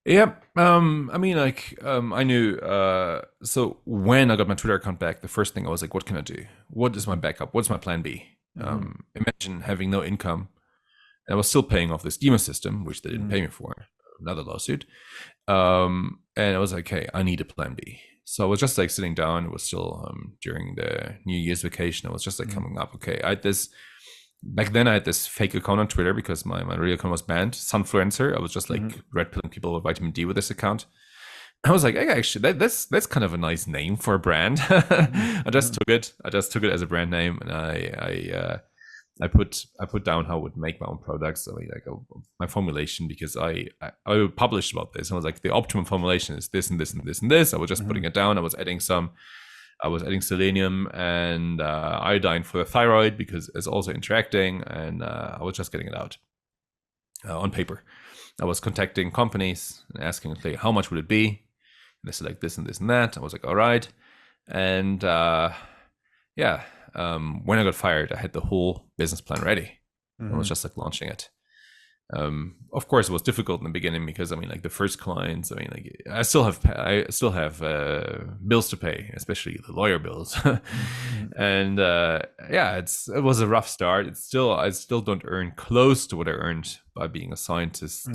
Yeah. I mean, like, I knew. So when I got my Twitter account back, the first thing I was like, what can I do? What is my backup? What's my plan B? Mm-hmm. Imagine having no income. And I was still paying off this schema system, which they didn't Mm-hmm. pay me for. Another lawsuit. And I was like, hey, I need a plan B. So I was just like sitting down. It was still during the New Year's vacation. I was just like coming up. Okay, I had this. Back then, I had this fake account on Twitter because my real account was banned. Sunfluencer. I was just like Mm-hmm. red pilling people with vitamin D with this account. I was like, hey, actually, that's kind of a nice name for a brand. I just Mm-hmm. took it. I just took it as a brand name, and I put down how I would make my own products. I mean, like my formulation, because I published about this. I was like, the optimum formulation is this and this and this and this. I was just putting it down. I was adding selenium and iodine for the thyroid because it's also interacting, and I was just getting it out on paper. I was contacting companies and asking, okay, how much would it be? And they said like this and this and that. I was like, all right. And yeah, when I got fired, I had the whole business plan ready. I was just like launching it. Of course, it was difficult in the beginning because I mean, like the first clients. I mean, like I still have bills to pay, especially the lawyer bills. And yeah, it was a rough start. I still don't earn close to what I earned by being a scientist.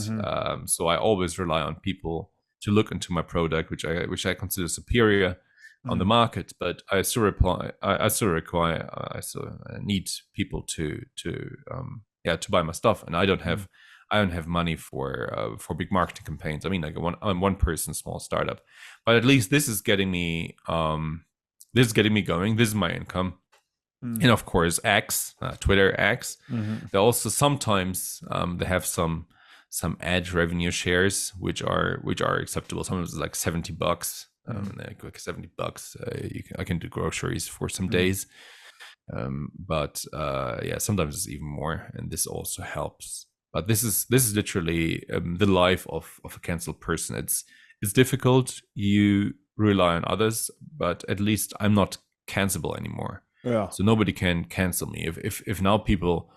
So I always rely on people to look into my product, which I consider superior on the market, but I still need people to buy my stuff, and I don't have money for big marketing campaigns. I mean, like I'm one person small startup, but at least this is getting me going. This is my income. And of course, Twitter X. They also sometimes they have some ad revenue shares, which are acceptable. Sometimes it's like $70. Like $70, I can do groceries for some days. But yeah, sometimes it's even more, and this also helps. But this is literally the life of a canceled person. It's difficult. You rely on others, but at least I'm not cancelable anymore. Yeah. So nobody can cancel me. If now people,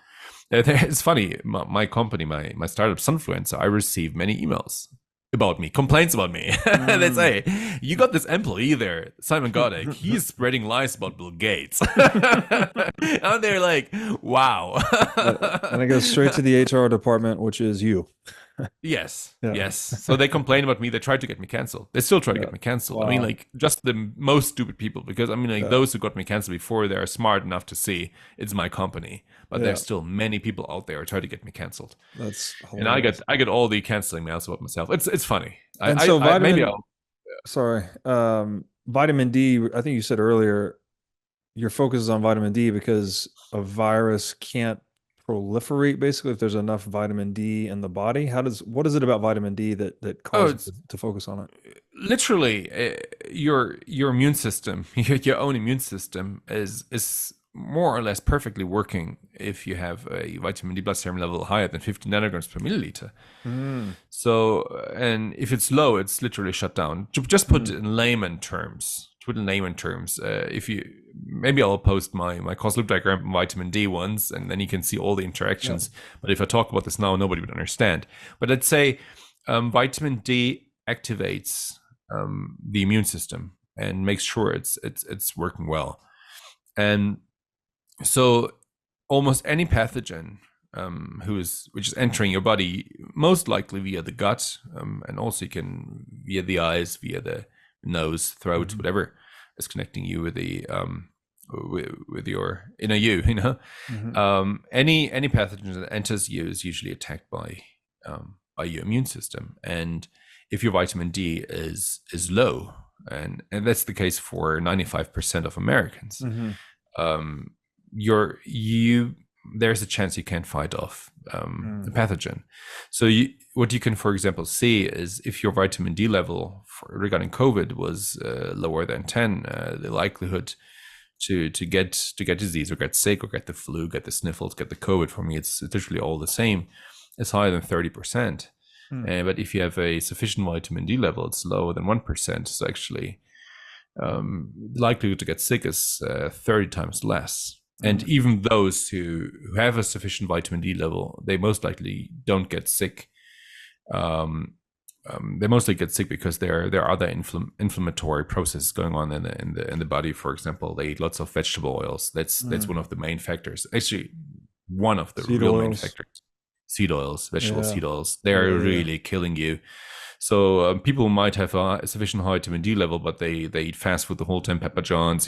it's funny. My company, my startup Sunfluencer, I receive many emails about me, complaints about me. They say, you got this employee there, Simon Goddek, he's spreading lies about Bill Gates. And they're like, wow. And it goes straight to the HR department, which is you. Yes. Yeah. Yes. So they complain about me. They tried to get me canceled. They still try to get me canceled. Wow. I mean, like, just the most stupid people, because I mean, like, those who got me canceled before, they're smart enough to see it's my company. But there's still many people out there who try to get me canceled. That's hilarious. And I get all the canceling mails about myself. It's funny. Sorry. Vitamin D, I think you said earlier, your focus is on vitamin D because a virus can't proliferate, basically, if there's enough vitamin D in the body. What is it about vitamin D that causes you to focus on it? Literally, your immune system, your own immune system is more or less perfectly working if you have a vitamin D blood serum level higher than 50 nanograms per milliliter. So, and if it's low, it's literally shut down. Just put it in layman terms. If you, maybe I'll post my cause loop diagram from vitamin D once, and then you can see all the interactions. But if I talk about this now, nobody would understand. But let's say vitamin D activates the immune system and makes sure it's working well. And so almost any pathogen which is entering your body, most likely via the gut, and also you can via the eyes, via the nose, throat, whatever is connecting you with the with your inner you, any pathogen that enters you is usually attacked by your immune system. And if your vitamin D is low, and that's the case for 95% of Americans, there's a chance you can't fight off the pathogen. So what you can, for example, see is if your vitamin D level regarding COVID was lower than 10, the likelihood to get disease or get sick or get the flu, get the sniffles, get the COVID, for me, it's literally all the same. It's higher than 30%. But if you have a sufficient vitamin D level, it's lower than 1%. So actually, likelihood to get sick is 30 times less. And even those who have a sufficient vitamin D level, they most likely don't get sick. They mostly get sick because there are other inflammatory processes going on in the body. For example, they eat lots of vegetable oils. That's one of the main factors. Actually, one of the Seed real oils. main factors. Seed oils, vegetable seed oils. They're really killing you. So people might have a sufficient high vitamin D level, but they eat fast food the whole time, Papa John's,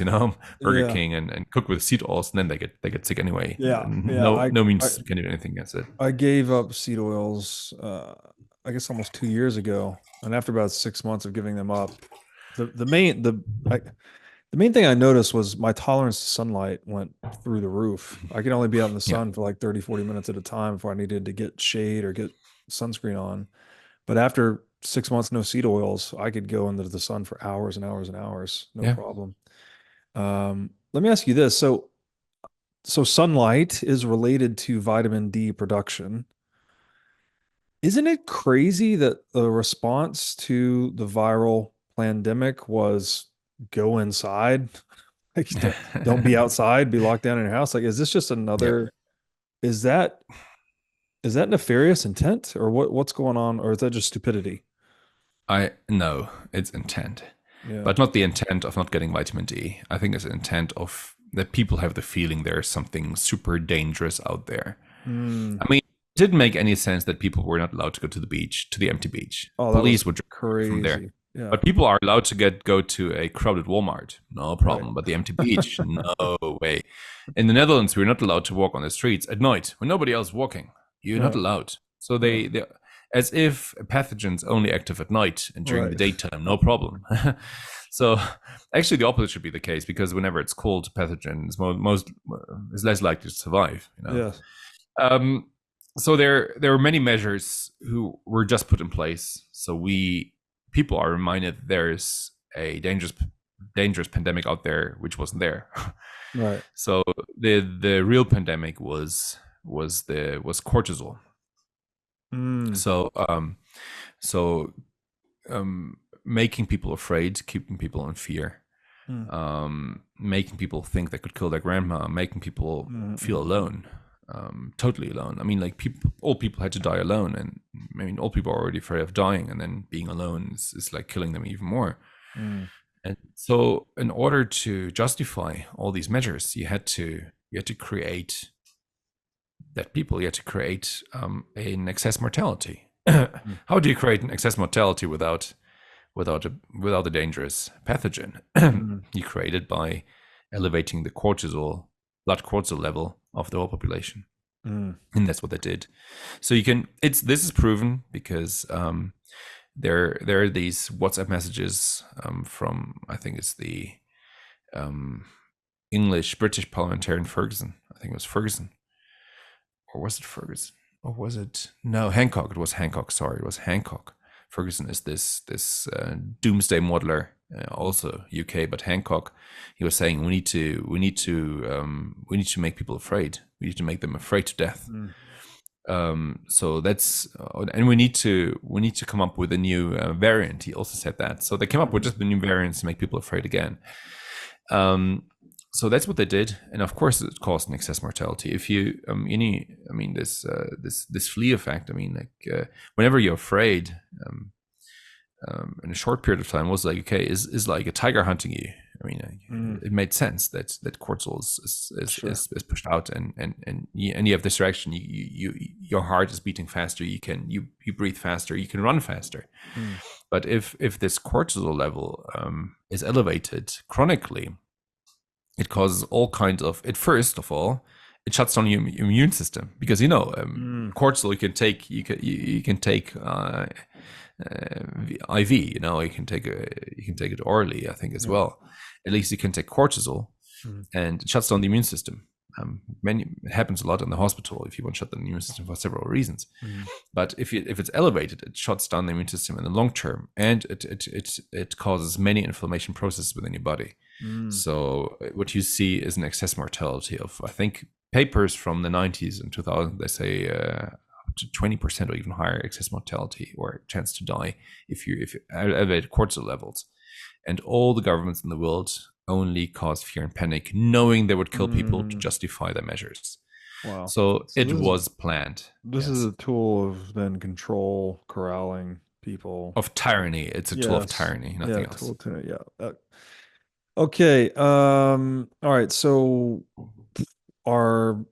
Burger King, and cook with seed oils, and then they get sick anyway. No means can do anything against it. I gave up seed oils, I guess almost 2 years ago, and after about 6 months of giving them up, the main thing I noticed was my tolerance to sunlight went through the roof. I could only be out in the sun for like 30, 40 minutes at a time before I needed to get shade or get sunscreen on. But after 6 months, no seed oils, I could go into the sun for hours and hours and hours. No problem. Let me ask you this. So sunlight is related to vitamin D production. Isn't it crazy that the response to the viral Plandemic was go inside? Like, don't be outside, be locked down in your house. Like, is this just another, is that nefarious intent, or what's going on? Or is that just stupidity? No, it's intent, but not the intent of not getting vitamin D. I think it's intent of that people have the feeling there's something super dangerous out there. I mean, it didn't make any sense that people were not allowed to go to the beach, to the empty beach. Police would drive from there. Yeah. But people are allowed to go to a crowded Walmart, no problem. Right. But the empty beach, no way. In the Netherlands, we're not allowed to walk on the streets at night when nobody else is walking. You're not allowed. So they as if pathogens only active at night and during the daytime, no problem. So actually, the opposite should be the case, because whenever it's cold, pathogens is less likely to survive. Yes. So there are many measures who were just put in place. So people are reminded there's a dangerous pandemic out there which wasn't there. Right. So the real pandemic was cortisol. So making people afraid, keeping people in fear, making people think they could kill their grandma, making people feel alone. Totally alone. I mean, like all people had to die alone, and I mean, all people are already afraid of dying, and then being alone is like killing them even more. And so, in order to justify all these measures, you had to create you had to create an excess mortality. How do you create an excess mortality without a dangerous pathogen? You create it by elevating the blood cortisol level of the whole population. And that's what they did. So this is proven because there are these WhatsApp messages from, I think it's the British parliamentarian Ferguson. I think it was Ferguson. Or was it Ferguson? Or was it? No, Hancock. It was Hancock. Sorry, it was Hancock. Ferguson is this doomsday modeler, also UK, but Hancock. He was saying we need to make people afraid. We need to make them afraid to death. So that's and we need to come up with a new variant. He also said that. So they came up with just the new variants to make people afraid again. So that's what they did, and of course it caused an excess mortality. If you, this flea effect. I mean, like whenever you're afraid, in a short period of time, was like, okay, is like a tiger hunting you. I mean, it made sense that cortisol is pushed out, and you have this reaction. Your heart is beating faster. You breathe faster. You can run faster. But if this cortisol level is elevated chronically, it causes all kinds of. First of all, it shuts down your immune system, because cortisol you can take IV. You can take it orally, I think, as well. At least you can take cortisol, and it shuts down the immune system. It happens a lot in the hospital if you want to shut down the immune system for several reasons. But if it's elevated, it shuts down the immune system in the long term, and it causes many inflammation processes within your body. So what you see is an excess mortality of, I think, papers from the 90s and 2000. They say to 20% or even higher excess mortality or chance to die if you elevate cortisol levels. And all the governments in the world only cause fear and panic, knowing they would kill people to justify their measures. Wow. So it was planned. This is a tool of then control, corralling people. Of tyranny. It's a tool of tyranny, nothing else. Tool tyranny, okay. All right. So our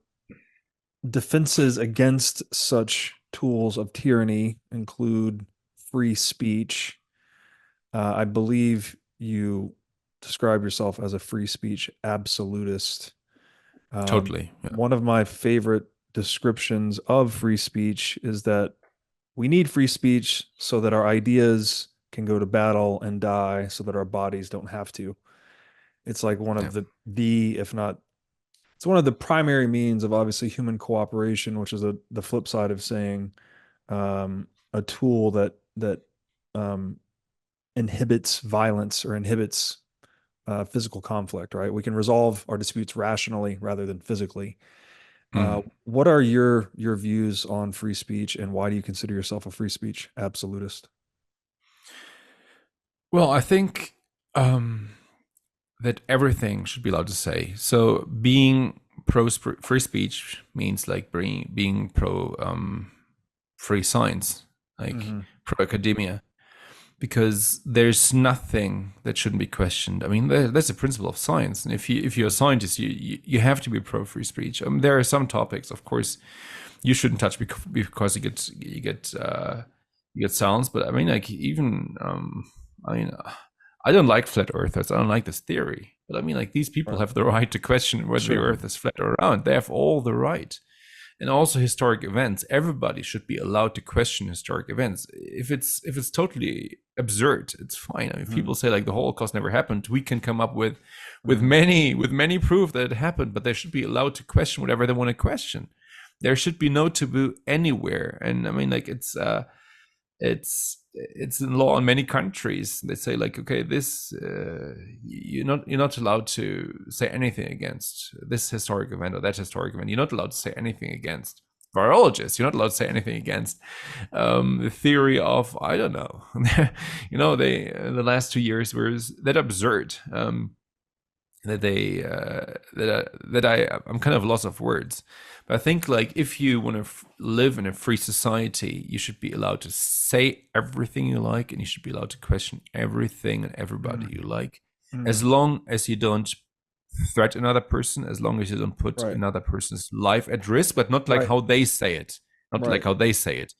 defenses against such tools of tyranny include free speech. I believe you describe yourself as a free speech absolutist. Totally. Yeah. One of my favorite descriptions of free speech is that we need free speech so that our ideas can go to battle and die so that our bodies don't have to. It's like one of if not, it's one of the primary means of obviously human cooperation, which is the flip side of saying a tool that inhibits violence or inhibits physical conflict, right? We can resolve our disputes rationally rather than physically. What are your views on free speech, and why do you consider yourself a free speech absolutist? Well, I think that everything should be allowed to say. So being pro free speech means like being pro free science, like pro academia, because there's nothing that shouldn't be questioned. I mean, that's a principle of science, and if you're a scientist, you have to be pro free speech. There are some topics, of course, you shouldn't touch because you get silenced. But I mean, like even I don't like flat earthers. I don't like this theory. But I mean, like these people have the right to question whether the earth is flat or round. They have all the right. And also historic events. Everybody should be allowed to question historic events. If it's totally absurd, it's fine. I mean, if people say like the Holocaust never happened, we can come up with many proof that it happened, but they should be allowed to question whatever they want to question. There should be no taboo anywhere. And I mean, like it's in law in many countries. They say like, okay, this you're not allowed to say anything against this historic event or that historic event. You're not allowed to say anything against virologists. You're not allowed to say anything against the theory of, I don't know. They the last 2 years were that absurd I'm kind of lost of words. But I think like if you want to live in a free society, you should be allowed to say everything you like, and you should be allowed to question everything and everybody you like, as long as you don't threat another person, as long as you don't put another person's life at risk, but not like how they say it, like how they say it.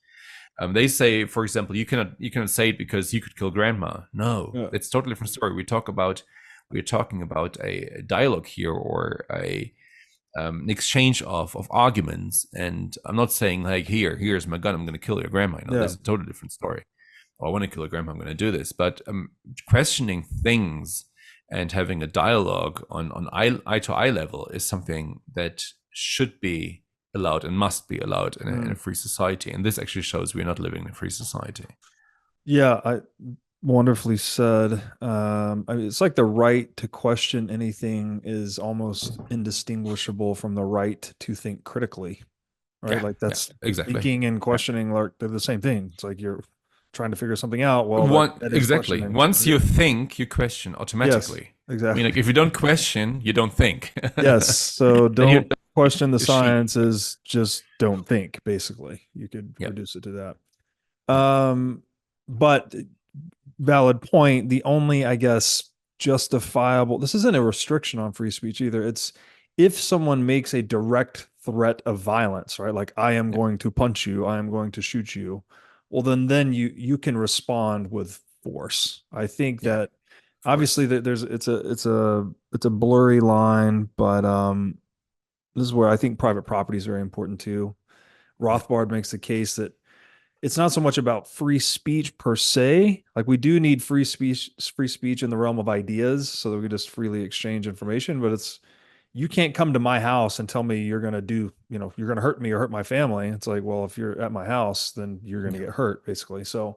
They say, for example, you cannot say it because you could kill grandma. No, it's a totally different story. We're talking about a dialogue here, or an exchange of arguments. And I'm not saying like, here's my gun, I'm going to kill your grandma. That's a totally different story. Or I want to kill your grandma, I'm going to do this. But questioning things and having a dialogue on eye to eye level is something that should be allowed and must be allowed in a free society. And this actually shows we're not living in a free society. Yeah, wonderfully said. I mean, it's like the right to question anything is almost indistinguishable from the right to think critically, right? Like that's exactly. Thinking and questioning, like they're the same thing. It's like you're trying to figure something out. Well, exactly. Once you think, you question automatically. Yes, exactly. I mean, like if you don't question, you don't think. Yes. So don't question the science, is just don't think. Basically, you could reduce it to that. But valid point. The only, I guess, justifiable, this isn't a restriction on free speech either. It's if someone makes a direct threat of violence, right? Like I am going to punch you, I am going to shoot you. Well, then you can respond with force. I think that obviously that it's a blurry line, but this is where I think private property is very important too. Rothbard makes the case that it's not so much about free speech per se. Like we do need free speech in the realm of ideas so that we can just freely exchange information, but it's, you can't come to my house and tell me you're going to you're going to hurt me or hurt my family. It's like, well, if you're at my house, then you're going to get hurt basically. So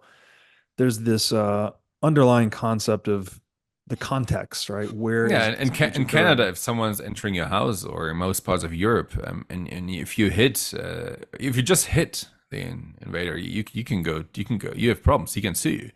there's this underlying concept of the context, right? Where in Canada, if someone's entering your house, or in most parts of Europe, and if you just hit, invader, you can go. You have problems. He can sue you.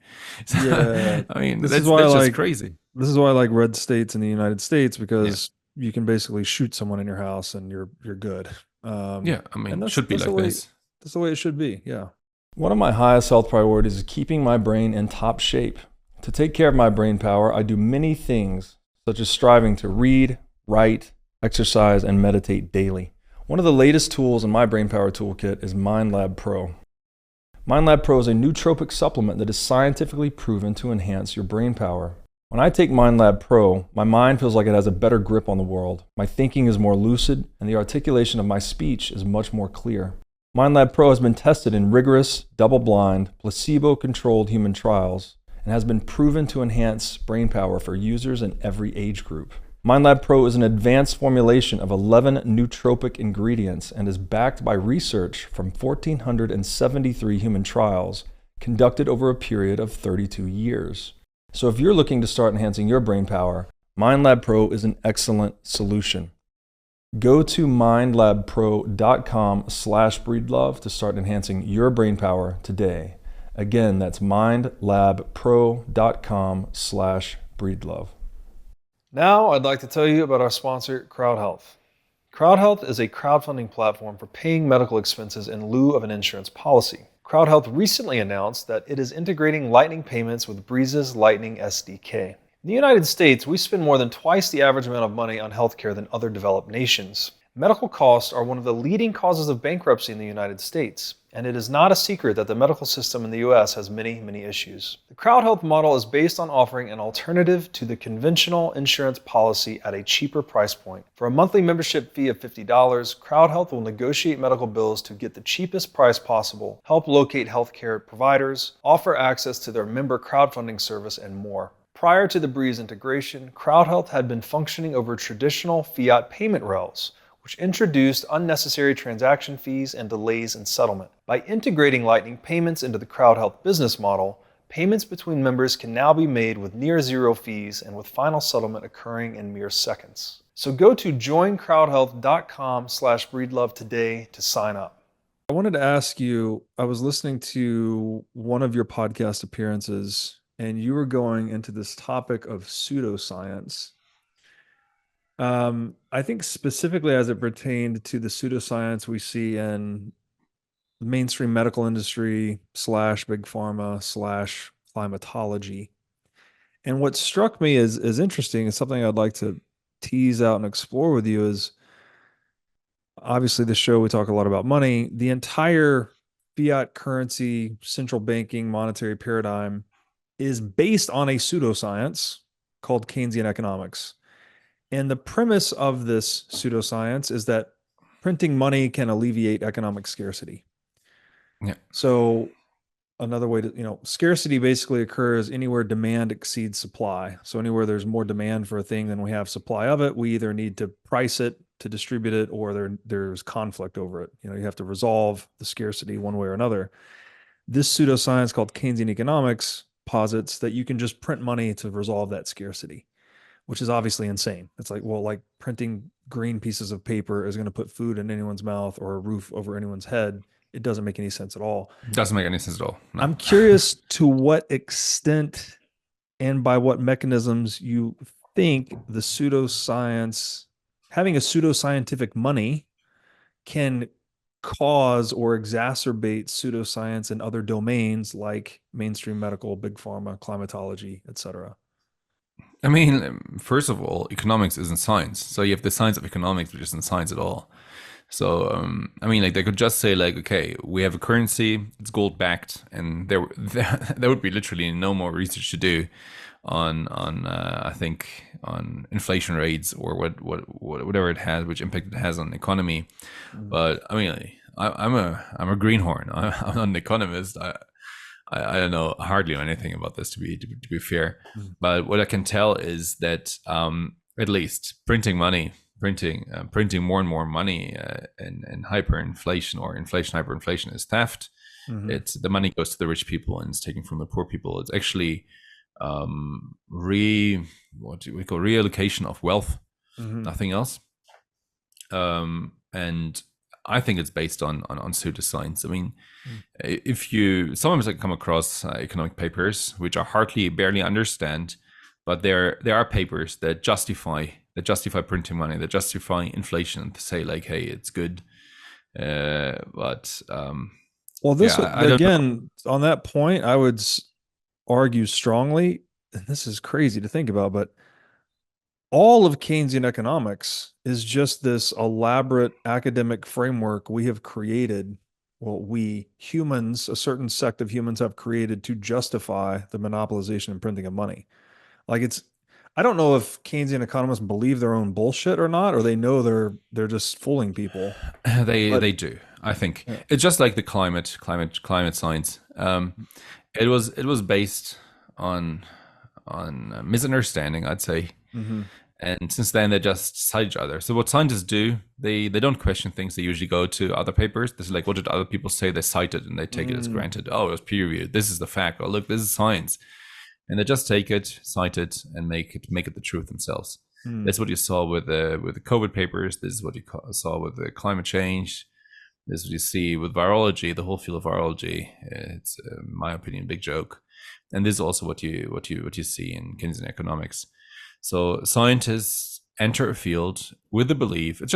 So, Yeah, I mean, this is that's why I just like crazy. this is why I like red states in the United States, Yeah, because you can basically shoot someone in your house and you're good. yeah. I And mean, should be like this. that's the way it should be. Yeah. One of my highest health priorities is keeping my brain in top shape. To take care of my brain power, I do many things, such as striving to read, write, exercise, and meditate daily. One of the latest tools in my brain power toolkit is MindLab Pro. MindLab Pro is a nootropic supplement that is scientifically proven to enhance your brain power. When I take MindLab Pro, my mind feels like it has a better grip on the world. My thinking is more lucid, and the articulation of my speech is much more clear. MindLab Pro has been tested in rigorous, double-blind, placebo-controlled human trials and has been proven to enhance brain power for users in every age group. MindLab Pro is an advanced formulation of 11 nootropic ingredients and is backed by research from 1,473 human trials conducted over a period of 32 years. So if you're looking to start enhancing your brain power, MindLab Pro is an excellent solution. Go to mindlabpro.com/breedlove to start enhancing your brain power today. Again, that's mindlabpro.com/breedlove. Now I'd like to tell you about our sponsor, CrowdHealth. CrowdHealth is a crowdfunding platform for paying medical expenses in lieu of an insurance policy. CrowdHealth recently announced that it is integrating Lightning payments with Breeze's Lightning SDK. In the United States, we spend more than twice the average amount of money on healthcare than other developed nations. Medical costs are one of the leading causes of bankruptcy in the United States, and it is not a secret that the medical system in the US has many issues. The CrowdHealth model is based on offering an alternative to the conventional insurance policy at a cheaper price point. For a monthly membership fee of $50, CrowdHealth will negotiate medical bills to get the cheapest price possible, help locate healthcare providers, offer access to their member crowdfunding service, and more. Prior to the Breeze integration, CrowdHealth had been functioning over traditional fiat payment rails, which introduced unnecessary transaction fees and delays in settlement. By integrating Lightning payments into the CrowdHealth business model, payments between members can now be made with near zero fees and with final settlement occurring in mere seconds. So go to joincrowdhealth.com/breedlove today to sign up. I wanted to ask you, I was listening to one of your podcast appearances, and you were going into this topic of pseudoscience. I think specifically as it pertained to the pseudoscience we see in the mainstream medical industry / big pharma / climatology. And what struck me as interesting is something I'd like to tease out and explore with you is, obviously the show, we talk a lot about money. The entire fiat currency, central banking, monetary paradigm is based on a pseudoscience called Keynesian economics. And the premise of this pseudoscience is that printing money can alleviate economic scarcity. Yeah. So another way to, scarcity basically occurs anywhere demand exceeds supply. So anywhere there's more demand for a thing than we have supply of it, we either need to price it to distribute it, or there's conflict over it. You have to resolve the scarcity one way or another. This pseudoscience called Keynesian economics posits that you can just print money to resolve that scarcity, which is obviously insane. It's like, well, like printing green pieces of paper is going to put food in anyone's mouth or a roof over anyone's head. It doesn't make any sense at all. Doesn't make any sense at all. No. I'm curious to what extent and by what mechanisms you think the pseudoscience, having a pseudoscientific money, can cause or exacerbate pseudoscience in other domains like mainstream medical, big pharma, climatology, etc. I mean, first of all, economics isn't science. So you have the science of economics, which isn't science at all. So, I mean, like they could just say like, okay, we have a currency, it's gold backed, and there would be literally no more research to do on I think on inflation rates or whatever it has, which impact it has on the economy. But I mean, I'm a greenhorn. I'm not an economist. I don't know hardly anything about this to be fair. But what I can tell is that at least printing money, printing more and more money, and hyperinflation or inflation hyperinflation is theft. It's the money goes to the rich people and it's taken from the poor people. It's actually what do we call reallocation of wealth, nothing else. And I think it's based on pseudoscience. I mean, Mm. if you sometimes I come across economic papers which I hardly barely understand, but there are papers that justify printing money, that justify inflation, to say like, hey, it's good. But Well, yeah, this I don't know. again, on that point, I would argue strongly, and this is crazy to think about, but all of Keynesian economics is just this elaborate academic framework we have created. Well, we humans, a certain sect of humans have created to justify the monopolization and printing of money. Like I don't know if Keynesian economists believe their own bullshit or not, or they know they're just fooling people. But They do. I think yeah. it's just like the climate science. It was based on misunderstanding, I'd say. Hmm. And since then, they just cite each other. So what scientists do, they don't question things. They usually go to other papers. This is like, what did other people say? They cite it and they take it as Mm, granted. Oh, it was peer reviewed. This is the fact. Oh, look, this is science. And they just take it, cite it, and make it the truth themselves. mm, That's what you saw with the COVID papers. This is what you saw with the climate change. This is what you see with virology, the whole field of virology. It's, in my opinion, a big joke. And this is also what you see in Keynesian economics. So scientists enter a field with a belief. It's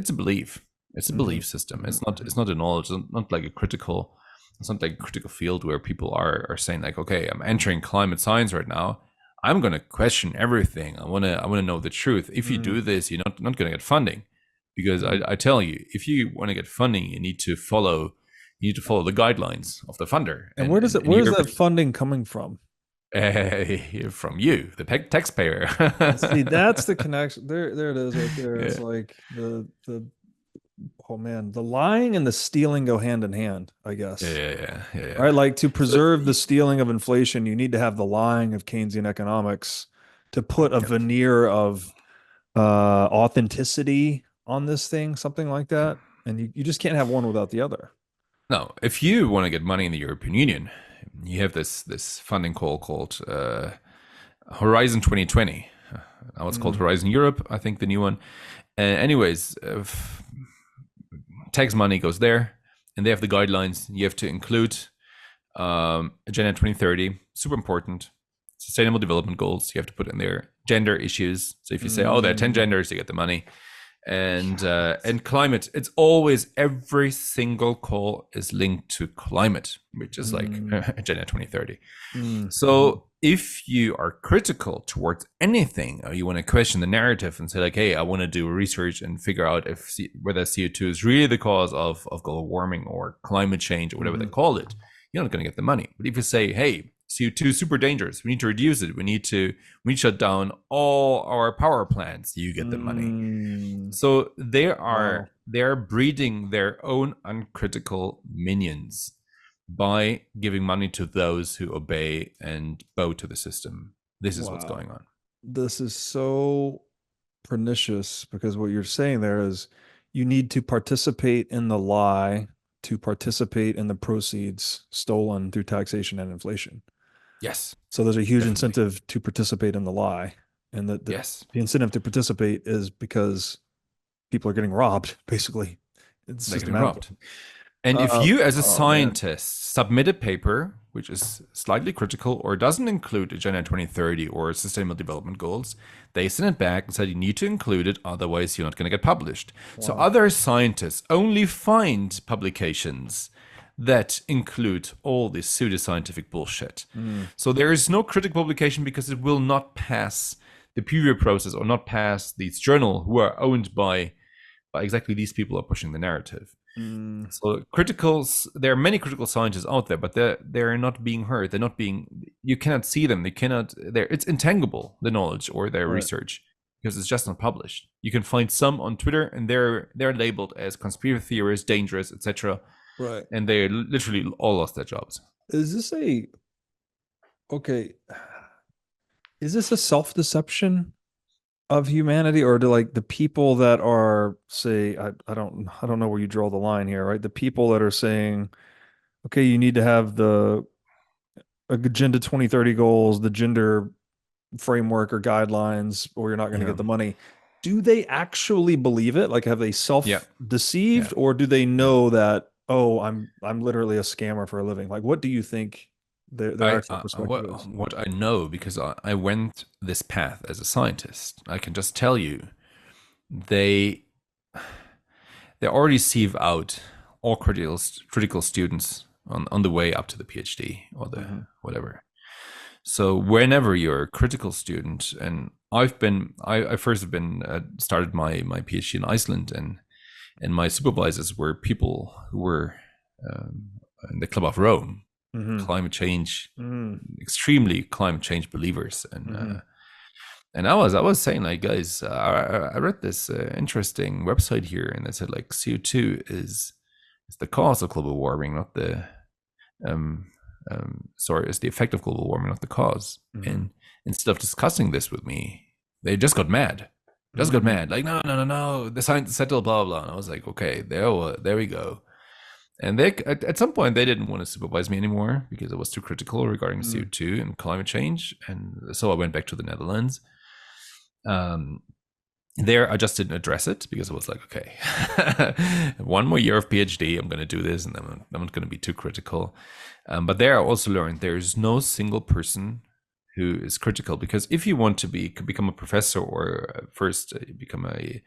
a belief. It's a mhm, belief system. mhm, It's not a knowledge. It's not like a critical. It's not like a critical field where people are saying like, okay, I'm entering climate science right now. I'm gonna question everything. I wanna know the truth. If you mhm, do this, you're not gonna get funding, because mhm. I tell you, if you want to get funding, you need to follow the guidelines of the funder, And and where is you're that funding coming from? from you, the taxpayer. See, that's the connection. There it is right there. It's Yeah, like the oh man, the lying and the stealing go hand in hand, I yeah, guess. yeah, yeah, yeah. Right? Like to So, preserve the stealing of inflation, you need to have the lying of Keynesian economics to put a yeah. veneer of authenticity on this thing, something like that. And you just can't have one without the other. No, if you want to get money in the European Union, you have this funding call called Horizon 2020. Now it's called Mm, Horizon Europe, I think, the new one. Anyways, tax money goes there, and they have the guidelines. You have to include Agenda 2030, super important. Sustainable development goals, you have to put in there. Gender issues. So if you say, oh, there are 10 mm, genders, you get the money. And climate, it's always, every single call is linked to climate, which is like mm, Agenda 2030. mm, mm, So if you are critical towards anything, or you want to question the narrative and say like, hey, I want to do research and figure out whether CO2 is really the cause of global warming or climate change or whatever they mhm, call it, you're not going to get the money. But if you say, hey, CO2 is super dangerous, we need to reduce it, we need to shut down all our power plants, you get the money. mm. So Wow. they are breeding their own uncritical minions by giving money to those who obey and bow to the system. This is what's Wow. going on. This is so pernicious because what you're saying there is you need to participate in the lie to participate in the proceeds stolen through taxation and inflation. Yes, So there's a huge definitely. incentive to participate in the lie. And Yes, the incentive to participate is because people are getting robbed, basically. It's they're getting systematically. robbed. And if you, as a Oh man. scientist, submit a paper which is slightly critical or doesn't include Agenda 2030 or Sustainable Development Goals, they send it back and said you need to include it, otherwise you're not going to get published. So Wow. other scientists only find publications that include all this pseudoscientific bullshit. Mm, So there is no critical publication because it will not pass the peer review process or not pass these journal who are owned by exactly these people who are pushing the narrative. mm, So criticals, there are many critical scientists out there, but they're not being heard. They're not being. You cannot see them. They cannot. They're It's intangible, the knowledge or their right. research, because it's just not published. You can find some on Twitter, and they're labeled as conspiracy theorists, dangerous, etc. Right. And they literally all lost their jobs. Is this a okay? Is this a self-deception of humanity, or do like the people that are say I don't know where you draw the line here, right? The people that are saying, okay, you need to have the Agenda 2030 goals, the gender framework or guidelines, or you're not going to Yeah. get the money. do they actually believe it? Like, have they self-deceived, or do they know that, oh, I'm literally a scammer for a living? Like, what do you think their actual perspective is? What I know, because I went this path as a scientist, I can just tell you, they already sieve out all critical students on the way up to the PhD or the whatever. So whenever you're a critical student, and I first have been started my PhD in Iceland, and my supervisors were people who were in the Club of Rome, climate change, extremely climate change believers, and I was saying, like, guys, I read this interesting website here, and they said, like, CO2 is the cause of global warming, not the it's the effect of global warming, not the cause. And instead of discussing this with me, they just got mad. Like, no, the science settled, blah, blah, blah. And I was like, okay, there we go. And they, at some point, they didn't want to supervise me anymore because I was too critical regarding CO2 and climate change. And so I went back to the Netherlands. There, I just didn't address it because I was like, okay, one more year of PhD, I'm going to do this, and I'm not going to be too critical. But there, I also learned there's no single person who is critical, because if you want to become a professor, or first become a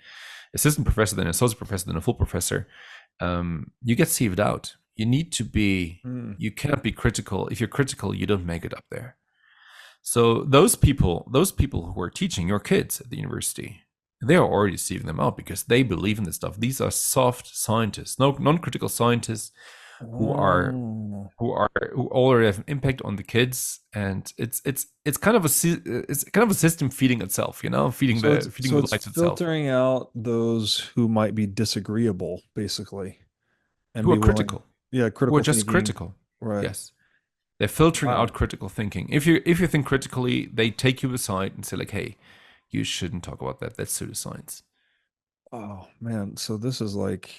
assistant professor, then associate professor, then a full professor, you get sieved out. You need to be, you cannot be critical. If you're critical, you don't make it up there. So those people who are teaching your kids at the university, they are already sieving them out because they believe in this stuff. These are soft scientists, non-critical scientists who already have an impact on the kids, and it's kind of a system feeding itself, feeding the lights itself. Filtering out those who might be disagreeable, basically, and who are critical. Critical. Who are just critical. Right. Yes. They're filtering out critical thinking. If you think critically, they take you aside and say, like, hey, you shouldn't talk about that. That's pseudoscience. Oh man, so this is like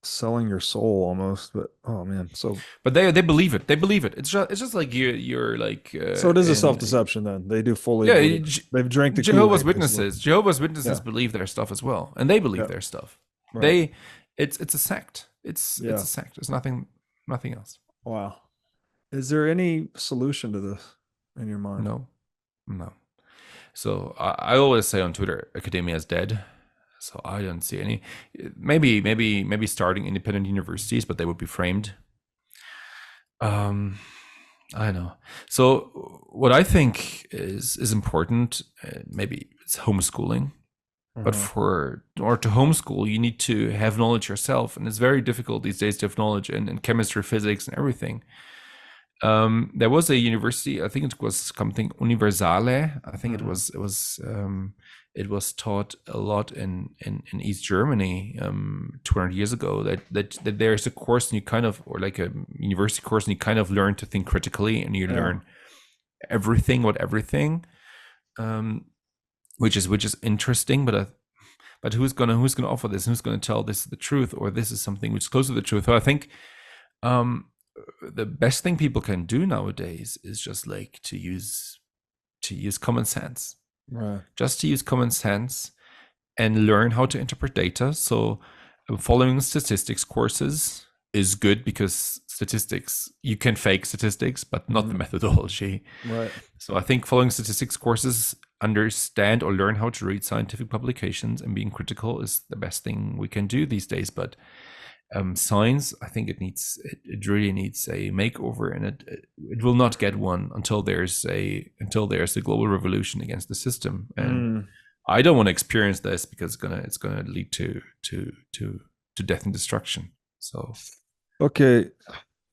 selling your soul almost, but oh man, but they believe it. They believe it. It's just like you're like. So it is a self-deception then. They do fully. Yeah, they've drank the Jehovah's Witnesses. Jehovah's Witnesses believe their stuff as well, and they believe their stuff. Right. It's a sect. It's a sect. It's nothing else. Wow. Is there any solution to this in your mind? No. So I always say on Twitter, academia is dead. So I don't see any. Maybe starting independent universities, but they would be framed. I know. So what I think is important, maybe it's homeschooling. But to homeschool, you need to have knowledge yourself, and it's very difficult these days to have knowledge in chemistry, physics, and everything. There was a university, I think it was something Universale. I think it was taught a lot in East Germany 200 years ago. That there's a course, and you kind of, or like a university course, and you kind of learn to think critically, and you learn everything about everything, which is interesting. But who's gonna offer this? Who's gonna tell this is the truth, or this is something which is close to the truth? So I think. The best thing people can do nowadays is just like to use common sense. Right. Just to use common sense and learn how to interpret data. So following statistics courses is good, because statistics, you can fake statistics, but not the methodology. Right. So I think following statistics courses, understand or learn how to read scientific publications, and being critical is the best thing we can do these days. But science, I think it really needs a makeover, and it will not get one until there's a global revolution against the system. And I don't want to experience this, because it's gonna lead to death and destruction. So okay,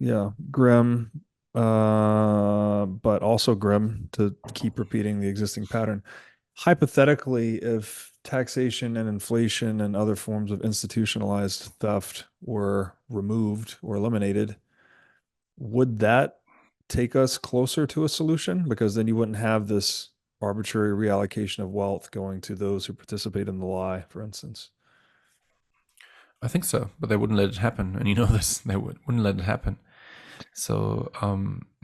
yeah, grim, but also grim to keep repeating the existing pattern. Hypothetically, if taxation and inflation and other forms of institutionalized theft were removed or eliminated, would that take us closer to a solution? Because then you wouldn't have this arbitrary reallocation of wealth going to those who participate in the lie, for instance. I think so, but they wouldn't let it happen. And you know this, they wouldn't let it happen. So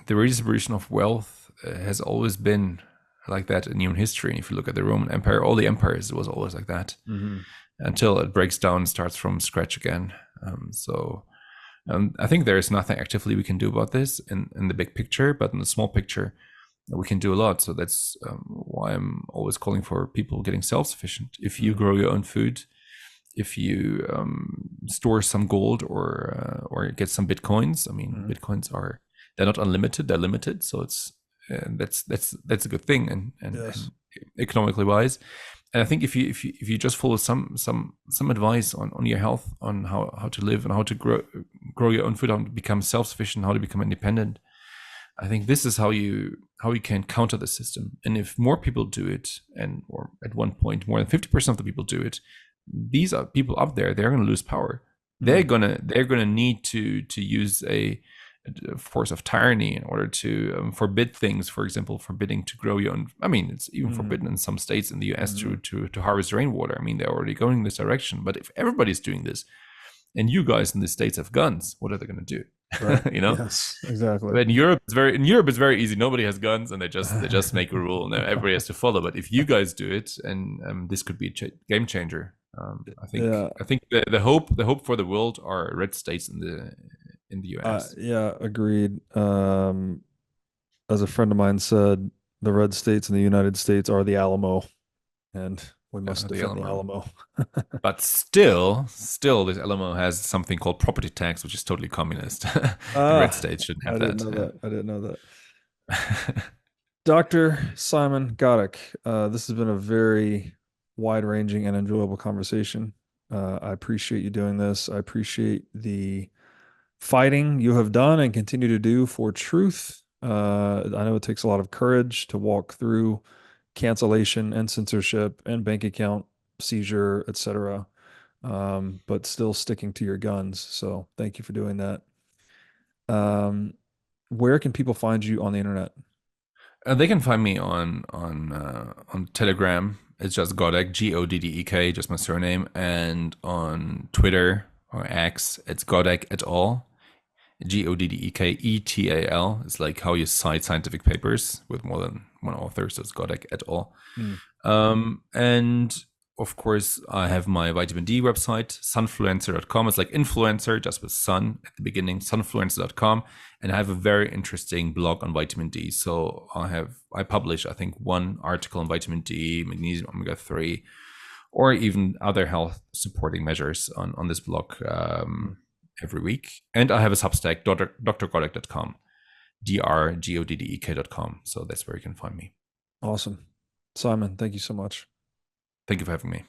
the redistribution of wealth has always been like that in human history. And if you look at the Roman Empire, all the empires, it was always like that until it breaks down and starts from scratch again. I think there is nothing actively we can do about this in the big picture, but in the small picture, we can do a lot. So that's why I'm always calling for people getting self-sufficient. If you grow your own food, if you store some gold or get some bitcoins, I mean, bitcoins they're not unlimited; they're limited. So it's that's a good thing and economically wise. And I think if you just follow some advice on your health, on how to live and how to grow your own food, how to become self-sufficient, how to become independent, I think this is how you can counter the system. And if more people do it, or at one point more than 50% of the people do it, these are people up there. They're going to lose power. They're gonna need to use a force of tyranny in order to forbid things. For example, forbidding to grow your own. I mean, it's even forbidden in some states in the US to harvest rainwater. I mean, they're already going in this direction. But if everybody's doing this, and you guys in the states have guns, what are they going to do? Right. You know? Yes, exactly. But in Europe, it's very easy. Nobody has guns, and they just make a rule, and everybody has to follow. But if you guys do it, and this could be a game changer. I think the hope for the world are red states in the US. Yeah, agreed. As a friend of mine said, the red states in the United States are the Alamo, and we must defend the Alamo. But still, this Alamo has something called property tax, which is totally communist. The red states shouldn't have that. I didn't know that. Dr. Simon Goddek, this has been a very wide-ranging and enjoyable conversation. I appreciate you doing this. I appreciate the fighting you have done and continue to do for truth. I know it takes a lot of courage to walk through cancellation and censorship and bank account seizure, etc., but still sticking to your guns. So thank you for doing that. Where can people find you on the internet? They can find me on Telegram. It's just Goddek, Goddek, just my surname, and on Twitter or X, it's Goddek et al. Goddeketal. It's like how you cite scientific papers with more than one author, so it's Goddek et al. And of course, I have my vitamin D website, sunfluencer.com. It's like influencer, just with sun at the beginning, sunfluencer.com. And I have a very interesting blog on vitamin D. So I publish, I think, one article on vitamin D, magnesium, omega-3, or even other health supporting measures on this blog every week. And I have a Substack, drgoddek.com, drgoddek.com. So that's where you can find me. Awesome. Simon, thank you so much. Thank you for having me.